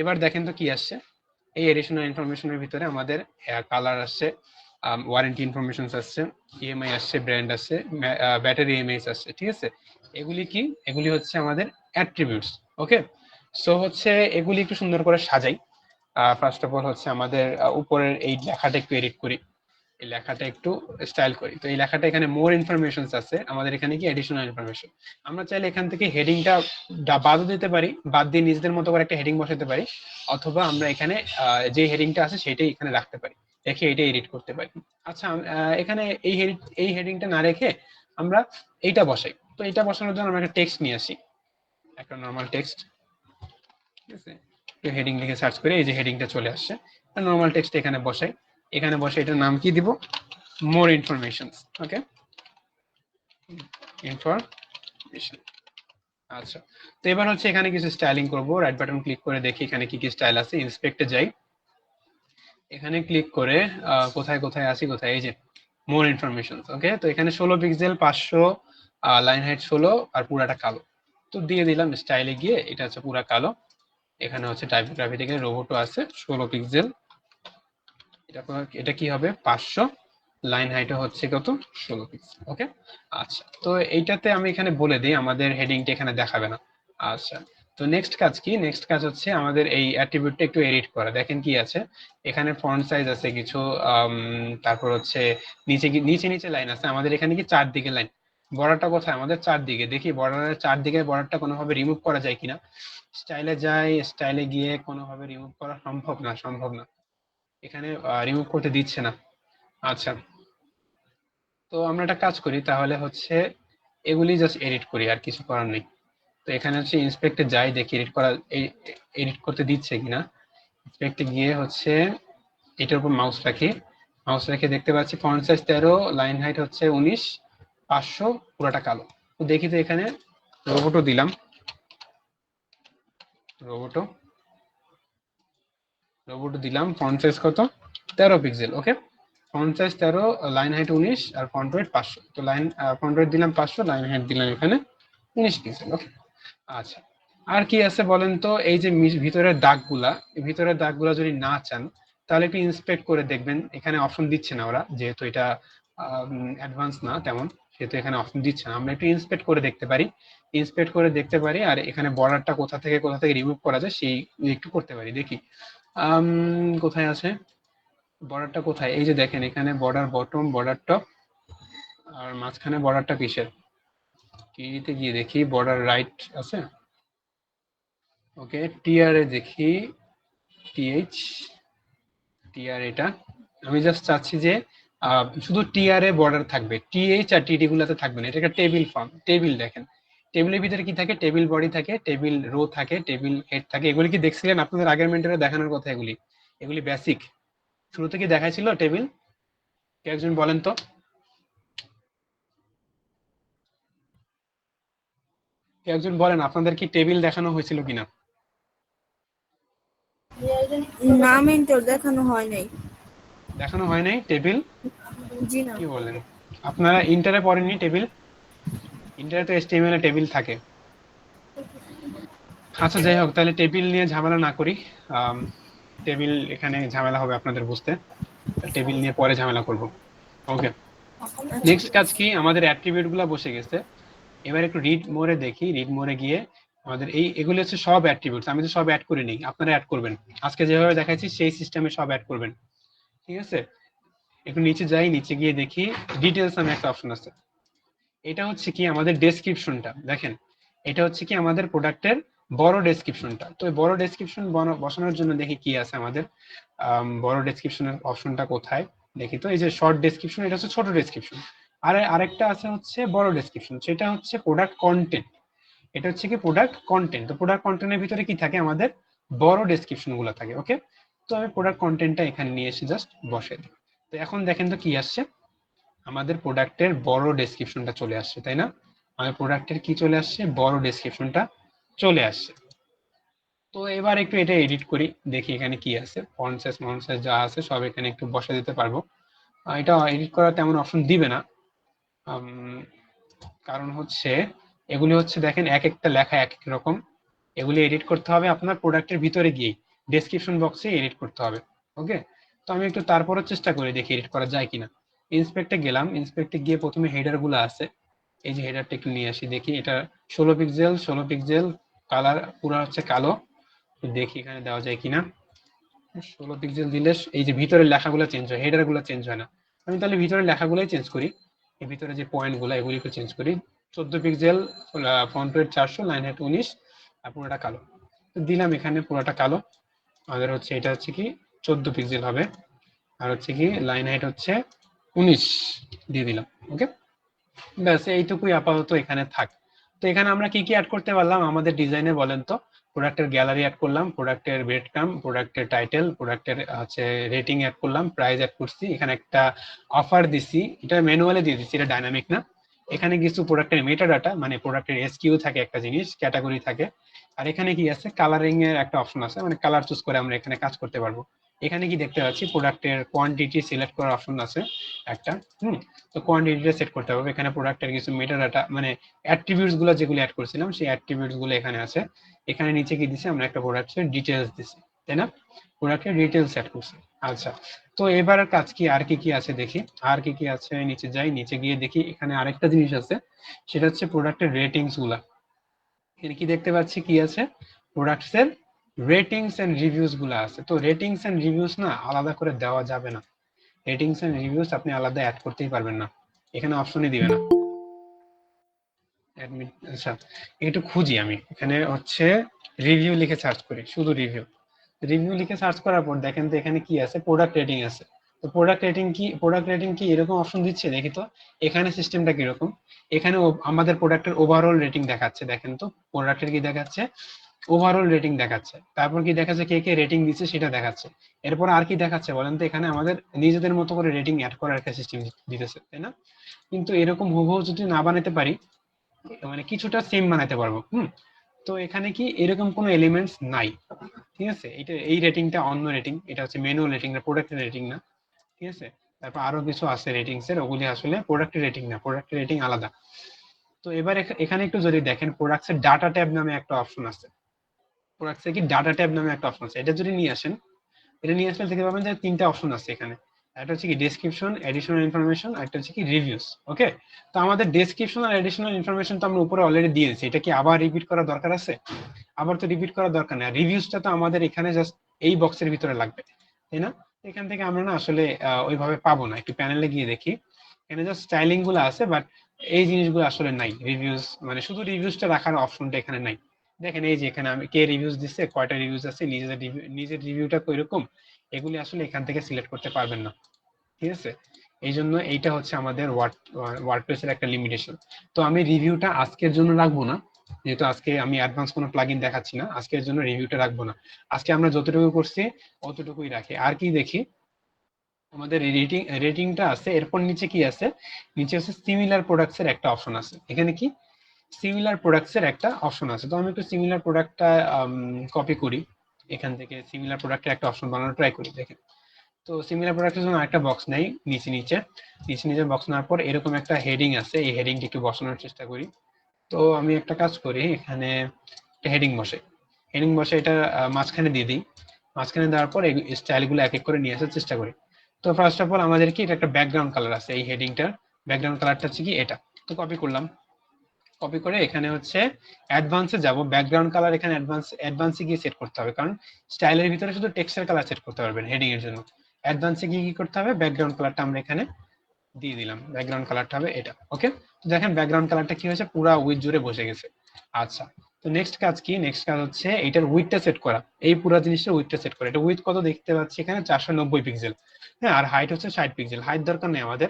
A: এবার দেখেন তো কি আসছে, এই এডিশনাল ইনফরমেশনের ভিতরে আমাদের কালার আসছে, ওয়ারেন্টি ইনফরমেশন আসছে, ইএমআই আসছে, ব্র্যান্ড আসছে, ব্যাটারি ইএমআই আসছে, ঠিক আছে। এগুলি কি, এগুলি হচ্ছে আমাদের অ্যাট্রিবিউটস, ওকে। সো হচ্ছে এগুলি একটু সুন্দর করে সাজাই। ফার্স্ট অফ অল হচ্ছে আমাদের উপরের এই লেখাটা একটু এডিট করি, এই লেখাটা একটু স্টাইল করি। তো এই লেখাটা এখানে মোর ইনফরমেশন আছে, আমাদের এখানে কি এডিশনাল ইনফরমেশন। আমরা চাইলে এখান থেকে হেডিংটা বাদও দিতে পারি, বাদ দিয়ে নিজেদের মতো করে একটা হেডিং বসাতে পারি, অথবা আমরা এখানে যে হেডিংটা আছে সেটাই এখানে রাখতে পারি, রেখে এটা এডিট করতে পারি। আচ্ছা, এখানে এই হেডিংটা না রেখে আমরা এইটা বসাই। তো এটা বসানোর জন্য আমরা একটা টেক্সট নিয়ে আসি, একটা নর্মাল টেক্সট, ঠিক আছে। হেডিং লিখে সার্চ করে এই যে হেডিংটা চলে আসছে, নর্মাল টেক্সট এখানে বসাই। এখানে বসে এটার নাম কি দিব, মোর ইনফরমেশনস, ওকে, ইনফরমেশন। আচ্ছা, তো এবার হচ্ছে এখানে কিছু স্টাইলিং করব, রাইট বাটন ক্লিক করে দেখি এখানে কি কি স্টাইল আছে, ইন্সপেক্টে যাই, এখানে ক্লিক করে কোথায় কোথায় আসি, কোথায়, এই যে মোর ইনফরমেশনস, ওকে। তো এখানে 16 পিক্সেল, 500, লাইন হাইট 16, আর পুরাটা কালো। তো দিয়ে দিলাম স্টাইলে গিয়ে, এটা হচ্ছে পুরা কালো। এখানে হচ্ছে টাইপোগ্রাফি থেকে রোবোটো আছে 16 পিক্সেল, এটা কি হবে 500, লাইন হাইট হচ্ছে কত 16 পিক্সেল, ওকে। আচ্ছা, তো এইটাতে আমি এখানে বলে দিই আমাদের হেডিংটা এখানে দেখাবে না। আচ্ছা, তো নেক্সট কাজ কি, নেক্সট কাজ হচ্ছে আমাদের এই অ্যাট্রিবিউটটা একটু এডিট করা। দেখেন কি আছে এখানে, ফন্ট সাইজ আছে কিছু, তারপর হচ্ছে নিচে নিচে নিচে লাইন আছে। আমাদের এখানে কি চারদিকে লাইন, বর্ডারটা কোথায় আমাদের চারদিকে, দেখি বর্ডারের চারদিকে বর্ডারটা কোনোভাবে রিমুভ করা যায় কিনা। স্টাইলে যাই, স্টাইলে গিয়ে কোনোভাবে রিমুভ করা সম্ভব না, সম্ভব না। এখানে রিমুভ করতে দিচ্ছে না। আচ্ছা, তো আমরা একটা কাজ করি তাহলে হচ্ছে এগুলি জাস্ট এডিট করি, আর কিছু করার নেই। তো এখানে হচ্ছে ইন্সপেক্টে যাই, দেখি এডিট করতে দিচ্ছে কিনা। ইন্সপেক্টে গিয়ে হচ্ছে এটার উপর মাউস রাখি, মাউস রেখে দেখতে পাচ্ছি ফন্ট সাইজ 13, লাইন হাইট হচ্ছে 19, 500, পুরোটা কালো। তো দেখি তো এখানে রোবটও দিলাম, রোবটও দিলাম, ফন্ট সাইজ কত 13 পিক্সেল। ওকে, ফন্ট সাইজ 13, লাইন হাইট 19 আর ফন্ট ওয়েট 500। তো ফন্ট ওয়েট দিলাম 500, লাইন হাইট দিলাম এখানে 19 পিক্সেল। ওকে, আচ্ছা আর কি আছে বলেন তো? এই যে ভিতরের দাগগুলা যদি না চান তাহলে একটু ইন্সপেক্ট করে দেখবেন, এখানে অপশন দিচ্ছে না ওরা, যেহেতু এটা অ্যাডভান্স না তেমন, সেহেতু এখানে অপশন দিচ্ছে না। আমরা একটু ইন্সপেক্ট করে দেখতে পারি, আর এখানে বর্ডারটা কোথা থেকে রিমুভ করা যায় সেই একটু করতে পারি। দেখি কোথায় আছে বর্ডারটা, কোথায়? এই যে দেখেন এখানে বর্ডার বটম, বর্ডার টপ, আর মাঝখানে বর্ডারটা কিসের, কিতে গিয়ে দেখি বর্ডার রাইট আছে। ওকে, টিআর এ দেখি, টিআর এটা আমি জাস্ট চাচ্ছি যে শুধু টিআর এ বর্ডার থাকবে, টিএইচ আর টিডি গুলাতে থাকবে না। এটা একটা টেবিল ফর্ম, টেবিল দেখেন, টেবিলের ভিতরে কি থাকে, টেবিল বডি থাকে, টেবিল রো থাকে, টেবিল হেড থাকে। এগুলি কি দেখছিলেন আপনাদের আগের মেন্টরে দেখানোর কথা? এগুলি বেসিক, শুরুতে কি দেখাইছিল টেবিল? কে একজন বলেন তো? কে একজন বলেন আপনাদের কি টেবিল দেখানো হয়েছিল কিনা?
D: না, মেন্টর দেখানো হয় নাই।
A: দেখানো হয় নাই টেবিল?
D: জি না।
A: কি বলেন, আপনারা ইন্টারে পড়েননি টেবিল? ইন্টারে তো এসটিএমএল এ টেবিল থাকে। আচ্ছা যাই হোক, তাহলে টেবিল নিয়ে ঝামেলা না করি। টেবিল এখানে ঝামেলা হবে আপনাদের বুঝতে, টেবিল নিয়ে পরে ঝামেলা করব। ওকে, নেক্সট কাজ কি, আমাদের অ্যাট্রিবিউট গুলো বসে গেছে। এবার একটু রিড মোরে দেখি, রিড মোরে গিয়ে আমাদের এগুলো হচ্ছে সব অ্যাট্রিবিউটস, আমি তো সব অ্যাড করে নিই, আপনারা অ্যাড করবেন আজকে যেভাবে দেখাচ্ছি সেই সিস্টেমে সব অ্যাড করবেন, ঠিক আছে? একটু নিচে যাই, নিচে গিয়ে দেখি ডিটেলস নামে একটা অপশন আছে। এটা হচ্ছে কি আমাদের ডেসক্রিপশনটা, দেখেন এটা হচ্ছে কি আমাদের প্রোডাক্টের বড় ডেসক্রিপশনটা। তো বড় ডেসক্রিপশন বসানোর জন্য দেখি কি আছে আমাদের, বড় ডেসক্রিপশনের অপশনটা কোথায় দেখি তো। এই যে শর্ট ডেসক্রিপশন, এটা হচ্ছে ছোট ডেসক্রিপশন। আর আরেকটা আছে হচ্ছে বড় ডেসক্রিপশন, সেটা হচ্ছে প্রোডাক্ট কন্টেন্ট। এটা হচ্ছে কি প্রোডাক্ট কন্টেন্ট। তো প্রোডাক্ট কন্টেন্টের ভিতরে কি থাকে, আমাদের বড় ডেসক্রিপশন গুলো থাকে। ওকে, তো আমি প্রোডাক্ট কন্টেন্টটা এখানে নিয়ে এসে জাস্ট বসে দিই। তো এখন দেখেন তো কি আসছে, আমাদের প্রোডাক্টের বড় ডেসক্রিপশনটা চলে আসছে, তাই না? আমাদের প্রোডাক্টের কি চলে আসছে, বড় ডেসক্রিপশনটা চলে আসছে। তো এবার একটু এটা এডিট করি, দেখি এখানে কি আছে, ফন্ট সাইজ মন্ট সাইজ যা আছে সব এখানে একটু বসে দিতে পারবো। এটা এডিট করার তেমন অপশন দিবে না, কারণ হচ্ছে এগুলি হচ্ছে দেখেন এক একটা লেখা এক এক রকম। এগুলি এডিট করতে হবে আপনার প্রোডাক্টের ভিতরে গিয়ে, ডেসক্রিপশন বক্সে এডিট করতে হবে। ওকে, তো আমি একটু তারপরও চেষ্টা করি, দেখি এডিট করা যায় কিনা। ইন্সপেক্টে গেলাম, ইন্সপেক্টে গিয়ে প্রথমে হেডার গুলো আছে, এই যে হেডারটা একটু নিয়ে আসি, দেখি এটা 16 পিক্সেল, কালার পুরো হচ্ছে কালো। দেখি এখানে দেওয়া যায় কিনা। 16 পিক্সেল দিলে এই যে ভিতরের লেখাগুলো চেঞ্জ হয়, হেডার গুলো চেঞ্জ হয় না। আমি তাহলে ভিতরের লেখাগুলোই চেঞ্জ করি, এই ভিতরে যে পয়েন্ট গুলো এগুলি একটু চেঞ্জ করি। 14 pixel, font wait 400, line height 19, আর পুরোটা কালো। তো দিলাম এখানে পুরোটা কালো। আমাদের হচ্ছে এটা হচ্ছে কি 14 পিক্সেল হবে, আর হচ্ছে কি লাইন হাইট হচ্ছে 19 দিয়ে দিলাম। ওকে, ব্যাস এইটুকুই আপাতত এখানে থাক। তো এখানে আমরা কি কি অ্যাড করতে পারলাম আমাদের ডিজাইনে বলেন তো? প্রোডাক্টের গ্যালারি অ্যাড করলাম, প্রোডাক্টের ব্রেড ক্রাম্ব, প্রোডাক্টের টাইটেল, প্রোডাক্টের হচ্ছে রেটিং অ্যাড করলাম, প্রাইস অ্যাড করছি, এখানে একটা অফার দিছি, এটা ম্যানুয়ালি দিয়ে দিচ্ছি, এটা ডাইনামিক না। এখানে কিছু প্রোডাক্টের মেটা ডাটা, মানে প্রোডাক্টের এসকিউ থাকে একটা জিনিস, ক্যাটাগরি থাকে। আর এখানে কি আছে, কালারিং এর একটা অপশন আছে, মানে কালার চুজ করে আমরা এখানে কাজ করতে পারবো। এখানে কি দেখতে পাচ্ছি প্রোডাক্টের কোয়ান্টিটি সিলেক্ট করার অপশন আছে একটা। তো কোয়ান্টিটিটা সেট করতে হবে। এখানে প্রোডাক্টের কিছু মেটা ডাটা, মানে অ্যাট্রিবিউটস গুলো যেগুলো অ্যাড করছিলাম সেই অ্যাট্রিবিউটস গুলো এখানে আছে। এখানে নিচে কি দিছি আমরা, একটা প্রোডাক্টের ডিটেইলস দিছি, তাই না? প্রোডাক্টের ডিটেইলস অ্যাড করছি। আচ্ছা, তো এবার কাজ কি, আর কি কি আছে দেখি, আর কি কি আছে। নিচে যাই, নিচে গিয়ে দেখি এখানে আরেকটা জিনিস আছে, সেটা হচ্ছে প্রোডাক্টের রেটিংস গুলা। এখানে কি দেখতে পাচ্ছি, কি আছে, প্রোডাক্টস এর রেটিংস এন্ড রিভিউজ গুলা আছে। তো রেটিংস এন্ড রিভিউজ না আলাদা করে দেওয়া যাবে না, রেটিংস এন্ড রিভিউস আপনি আলাদা অ্যাড করতেই পারবেন না, এখানে অপশনই দিবে না। আচ্ছা, একটু খুঁজি আমি, এখানে হচ্ছে রিভিউ লিখে সার্চ করি, শুধু রিভিউ। রিভিউ লিখে সার্চ করার পর দেখেন তো এখানে কি আছে, প্রোডাক্ট রেটিং আছে। তো প্রোডাক্ট রেটিং কি এরকম অপশন দিচ্ছে, দেখি তো এখানে সিস্টেমটা কিরকম। এখানে আমাদের প্রোডাক্টের ওভারঅল রেটিং দেখাচ্ছে, দেখেন তো প্রোডাক্টের কি দেখাচ্ছে, ওভারঅল রেটিং দেখাচ্ছে। তারপর কি দেখাচ্ছে, কে কে রেটিং দিচ্ছে সেটা দেখাচ্ছে। এরপর আর কি দেখাচ্ছে বলেন তো, এখানে আমাদের নিজেদের মতো করে রেটিং অ্যাড করার একটা সিস্টেম দিতেছে, তাই না? কিন্তু এরকম হুবহু যদি না বানাতে পারি, মানে কিছুটা সেম বানাতে পারবো। তো এখানে কি এরকম কোনো এলিমেন্টস নাই, ঠিক আছে? এটা এই রেটিংটা অন্য রেটিং, এটা হচ্ছে ম্যানুয়াল রেটিং না, প্রোডাক্টের রেটিং না, ঠিক আছে? তারপর আরো কিছু আছে রেটিংস এর, ওগুলি আসলে প্রোডাক্টের রেটিং না, প্রোডাক্টের রেটিং আলাদা। তো এবার এখানে একটু যদি দেখেন, প্রোডাক্টস এর ডাটা ট্যাব নামে একটা অপশন আছে। প্রোডাক্টস এর কি ডাটা ট্যাব নামে একটা অপশন আছে, এটা যদি নিয়ে আসেন, এটা নিয়ে আসলে দেখতে পাবেন যে তিনটা অপশন আছে এখানে। একটা হচ্ছে কি ডেসক্রিপশন, এডিশনাল ইনফরমেশন, আর একটা হচ্ছে কি রিভিউস। ওকে, তো আমাদের ডেসক্রিপশন আর এডিশনাল ইনফরমেশন তো আমরা উপরে অলরেডি দিয়েছি, এটা কি আবার রিপিট করার দরকার আছে? আবার তো রিপিট করার দরকার নেই। রিভিউসটা তো আমাদের এখানে জাস্ট এই বক্সের ভিতরে লাগবে, তাই না? এখান থেকে আমরা না আসলে ওইভাবে পাবো না। একটু প্যানেলে গিয়ে দেখি, এখানে জাস্ট স্টাইলিং গুলো আছে, বাট এই জিনিসগুলো আসলে নাই। রিভিউস মানে শুধু রিভিউসটা রাখার অপশনটা এখানে নাই। দেখেন এই যে এখানে আমি কে রিভিউস দিচ্ছে, কয়টা রিভিউস আছে, নিজের রিভিউটা কিরকম, এগুলি আসলে এখান থেকে সিলেক্ট করতে পারবেন না, ঠিক আছে? এই জন্য এইটা হচ্ছে আমাদের ওয়ার্ডপ্রেসের একটা লিমিটেশন। তো আমি রিভিউটা আজকের জন্য রাখবো না, যেহেতু আজকে আমি অ্যাডভান্স কোনো প্লাগইন দেখাচ্ছি না, আজকের জন্য রিভিউটা রাখবো না। আজকে আমরা যতটুকু করছি অতটুকুই রাখি। আর কি দেখি, আমাদের রেটিংটা আছে, এরপর নিচে কি আছে, নিচে হচ্ছে সিমিলার প্রোডাক্টস এর একটা অপশন আছে। এখানে কি সিমিলার প্রোডাক্টস এর একটা অপশন আছে। তো আমি একটু সিমিলার প্রোডাক্টটা কপি করি, এখান থেকে সিমিলার প্রোডাক্টের একটা অপশন বানানো ট্রাই করি। দেখেন তো সিমিলার প্রোডাক্টের জন্য একটা বক্স নেই, নিচে বক্স নেওয়ার পর এরকম একটা হেডিং আছে, এই হেডিংটা একটু বসানোর চেষ্টা করি। তো আমি একটা কাজ করি, এখানে একটা হেডিং বসে এটা মাঝখানে দিয়ে দিই। মাঝখানে দেওয়ার পর এই স্টাইলগুলো এক এক করে নিয়ে আসার চেষ্টা করি। তো ফার্স্ট অফ অল আমাদের কি এটা একটা ব্যাকগ্রাউন্ড কালার আছে, এই হেডিংটার ব্যাকগ্রাউন্ড কালারটা হচ্ছে কি এটা। তো কপি করলাম, কপি করে এখানে হচ্ছে অ্যাডভান্সে যাব, ব্যাকগ্রাউন্ড কালার এখানে অ্যাডভান্সে গিয়ে সেট করতে হবে, কারণ স্টাইলের ভিতরে শুধু টেক্সটের কালার সেট করতে পারবেন হেডিং এর জন্য। অ্যাডভান্সে গিয়ে কি করতে হবে, ব্যাকগ্রাউন্ড কালারটা আমরা এখানে দিয়ে দিলাম, ব্যাকগ্রাউন্ড কালারটা হবে এটা। ওকে, তো দেখেন ব্যাকগ্রাউন্ড কালারটা কি হয়েছে, পুরো উইথ জুড়ে বসে গেছে। আচ্ছা, তো নেক্সট কাজ কি, নেক্সট কাজ হচ্ছে এটার উইথটা সেট করা, এই পুরো জিনিসটা উইথটা সেট করা। এটা উইথ কত দেখতে পাচ্ছি এখানে 490 পিক্সেল, হ্যাঁ, আর হাইট হচ্ছে 60 পিক্সেল। হাইট দরকার নেই আমাদের,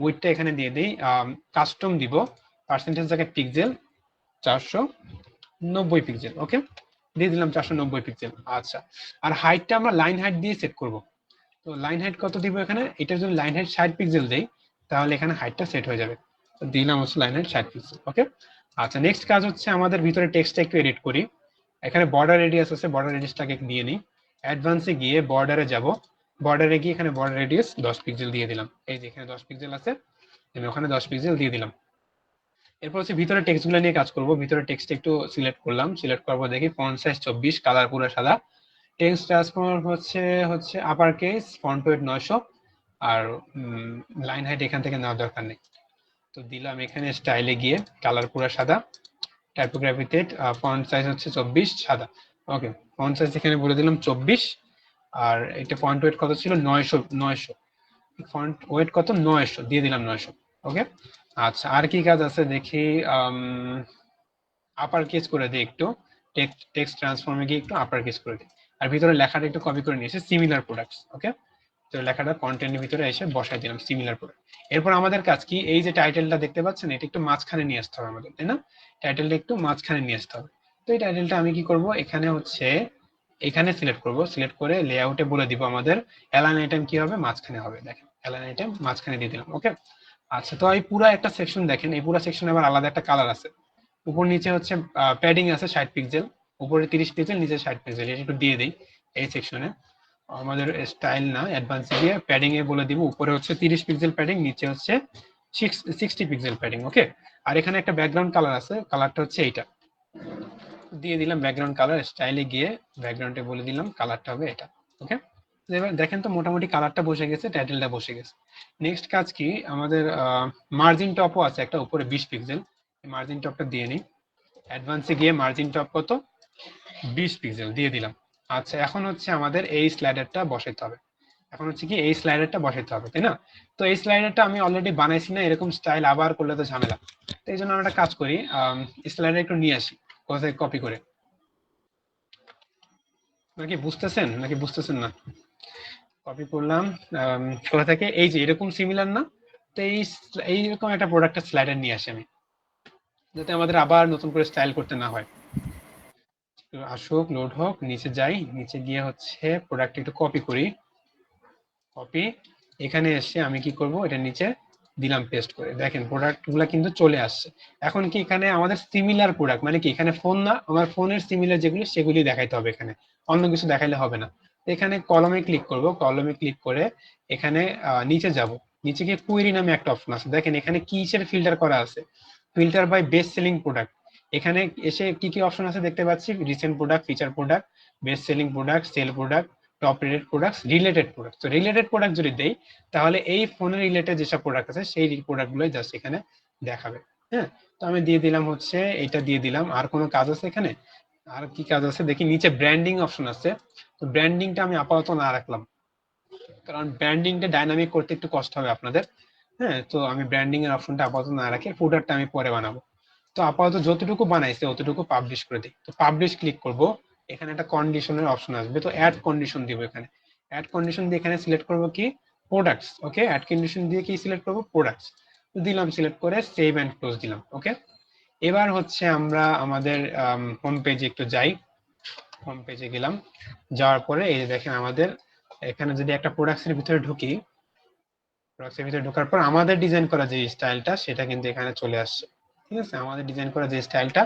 A: উইথটা এখানে দিয়ে দিই, কাস্টম দিব, পার্সেন্টেজ জায়গায় পিক্সেল 490 পিক্সেল। ওকে, দিয়ে দিলাম 490 পিক্সেল। আচ্ছা, আর হাইটটা আমরা লাইন হাইট দিয়ে সেট করব। তো লাইন হাইট কত দিব এখানে, এটার যদি লাইন হাইট 60 পিক্সেল দেই, তাহলে এখানে হাইটটা সেট হয়ে যাবে। তো দিলাম হচ্ছে লাইন হাইট 60 পিক্সেল। ওকে, আচ্ছা, নেক্সট কাজ হচ্ছে আমাদের ভিতরে টেক্সটটা একটু এডিট করি। এখানে বর্ডার রেডিয়াস আছে, বর্ডার রেডিয়াসটাকে দিয়ে নিই, অ্যাডভান্সে গিয়ে বর্ডারে যাব, বর্ডারে গিয়ে এখানে বর্ডার রেডিয়াস 10 পিক্সেল দিয়ে দিলাম। এই যে এখানে 10 পিক্সেল আছে, আমি ওখানে 10 পিক্সেল দিয়ে দিলাম। এরপর হচ্ছে ভিতরে টেক্সটগুলো নিয়ে কাজ করব। ভিতরে টেক্সট একটু সিলেক্ট করলাম, সিলেক্ট করার পর দেখি ফন্ট সাইজ 24, কালার পুরো সাদা, টেক্সট ট্রান্সফর্ম হচ্ছে আপার কেস, ফন্ট ওয়েট 900, আর লাইন হাইট এখান থেকে নেওয়ার দরকার নেই। তো দিলাম এখানে স্টাইলে গিয়ে কালার পুরো সাদা, টাইপোগ্রাফিতে ফন্ট সাইজ হচ্ছে 24 সাদা। ওকে, ফন্ট সাইজ এখানে বলে দিলাম 24, আর এটা ফন্ট ওয়েট কত ছিল, 900, ফন্ট ওয়েট কত, 900 দিয়ে দিলাম 900। ওকে, আচ্ছা, আর কি কাজ আছে দেখি, আপার কেস করে দিই একটু, টেক্সট ট্রান্সফর্মে গিয়ে একটু আপার কেস করে দিই, আর ভিতরে লেখাটা একটু কপি করে নিয়েছি, সিমিলার প্রোডাক্টস। ওকে, তো লেখাটা কন্টেন্টের ভিতরে এসে বসাই দিলাম সিমিলার প্রোডাক্ট। এরপর আমাদের কাজ কি, এই যে টাইটেলটা দেখতে পাচ্ছেন, এটা একটু মাঝখানে নিয়ে আসতে হবে আমাদের, তাই না? টাইটেলটা একটু মাঝখানে নিয়ে আসতে হবে। তো এই টাইটেলটা আমি কি করব, এখানে হচ্ছে এখানে সিলেক্ট করব, সিলেক্ট করে লেআউটে বলে দিব আমাদের অ্যালাইন আইটেম কি হবে, মাঝখানে হবে। দেখেন অ্যালাইন আইটেম মাঝখানে দিয়ে দিলাম। ওকে, আচ্ছা, তো এই পুরো একটা সেকশন দেখেন, এই পুরো সেকশনে আবার আলাদা একটা কালার আছে, উপর নিচে হচ্ছে প্যাডিং আছে 60 পিক্সেল, উপরে 30 পিক্সেল, নিচে 60 পিক্সেল, এটা একটু দিয়ে দেই এই সেকশনে। আমাদের স্টাইল না, অ্যাডভান্সে গিয়ে প্যাডিং এ বলে দিব, উপরে হচ্ছে 30 পিক্সেল প্যাডিং, নিচে হচ্ছে 60 পিক্সেল প্যাডিং। ওকে, আর এখানে একটা ব্যাকগ্রাউন্ড কালার আছে, কালারটা হচ্ছে এইটা, দিয়ে দিলাম ব্যাকগ্রাউন্ড কালার, স্টাইলে গিয়ে ব্যাকগ্রাউন্ডে বলে দিলাম কালারটা হবে এটা। ওকে, এবার দেখেন তো মোটামুটি কালারটা বসে গেছে, টাইটেলটা বসে গেছে। নেক্সট কাজ কি, আমাদের মার্জিন টপও আছে একটা, উপরে 20 পিক্সেল, মার্জিন টপটা দিয়ে নিই, অ্যাডভান্সে গিয়ে মার্জিন টপ কত, 20 পিক্সেল দিয়ে দিলাম। আচ্ছা, এখন হচ্ছে আমাদের এই স্লাইডারটা বসাইতে হবে, এখন হচ্ছে কি এই স্লাইডারটা বসাইতে হবে, তাই না? তো এই স্লাইডারটা আমি অলরেডি বানাইছি না, এরকম স্টাইল আবার করলে তো ঝামেলা। তো এই জন্য আমরা একটা কাজ করি, স্লাইডার একটু নিয়ে আসি, কোথায় কপি করে, নাকি বুঝতেছেন না? কপি করলাম কোথা থেকে, এই যে এরকম সিমিলার না, তো এইরকম একটা প্রোডাক্টের স্লাইডার নিয়ে আসি আমি, যাতে আমাদের আবার নতুন করে স্টাইল করতে না হয়। তো আসুক, লোড হোক, নিচে যাই, নিচে গিয়ে হচ্ছে প্রোডাক্ট একটু কপি করি, কপি, এখানে এসে আমি কি করব, এটা নিচে দিলাম পেস্ট করে, দেখেন প্রোডাক্ট গুলা কিন্তু চলে আসছে। এখন কি এখানে আমাদের সিমিলার প্রোডাক্ট মানে কি, এখানে ফোন না, আমার ফোনের সিমিলার যেগুলি সেগুলি দেখাইতে হবে, এখানে অন্য কিছু দেখাইলে হবে না। এখানে কলমে ক্লিক করব, কলমে ক্লিক করে এখানে নিচে যাব, নিচে গিয়ে কুয়েরি নামে একটা অপশন আছে, দেখেন এখানে কিসের ফিল্টার করা আছে, filter by best selling product. এখানে এসে কি কি অপশন আছে দেখতে পাচ্ছি, recent product, feature product, best selling product, sale product, top rated products, related product. তো রিলেটেড প্রোডাক্ট যদি দেই, তাহলে এই ফোনের রিলেটেড যেসব প্রোডাক্ট আছে সেই প্রোডাক্টগুলোই জাস্ট এখানে দেখাবে। হ্যাঁ, তো আমি দিয়ে দিলাম হচ্ছে এটা দিয়ে দিলাম। আর কোনো কাজ আছে এখানে? আর কি কাজ আছে দেখি, নিচে ব্র্যান্ডিং অপশন আছে, তো ব্র্যান্ডিংটা আমি আপাতত না রাখলাম, কারণ ব্র্যান্ডিংটা ডাইনামিক করতে একটু কষ্ট হবে আপনাদের। হ্যাঁ, তো আমি ব্র্যান্ডিং এর অপশনটা আপাতত না রাখি, ফুটারটা আমি পরে বানাবো। তো আপাতত যতটুকু বানাইছে অতটুকু পাবলিশ করে দিই। তো পাবলিশ ক্লিক করব, এখানে একটা কন্ডিশনের অপশন আসবে, তো অ্যাড কন্ডিশন দিব এখানে। অ্যাড কন্ডিশন দিয়ে এখানে সিলেক্ট করব কি, প্রোডাক্টস। ওকে, অ্যাড কন্ডিশন দিয়ে কি সিলেক্ট করব, প্রোডাক্টস। তো দিলাম, সিলেক্ট করে সেভ এন্ড ক্লোজ দিলাম। ওকে, এবার হচ্ছে আমরা আমাদের হোম পেজে একটু যাই, হোম পেজে গেলাম, যাওয়ার পরে এই যে দেখেন আমাদের এখানে যদি একটা প্রোডাক্টস এর ভিতরে ঢুকি, প্রোডাক্টস এর ভিতরে ঢোকার পর আমাদের ডিজাইন করা যে স্টাইলটা সেটা কিন্তু এখানে চলে আসছে। ঠিক আছে, আমাদের ডিজাইন করা যে স্টাইলটা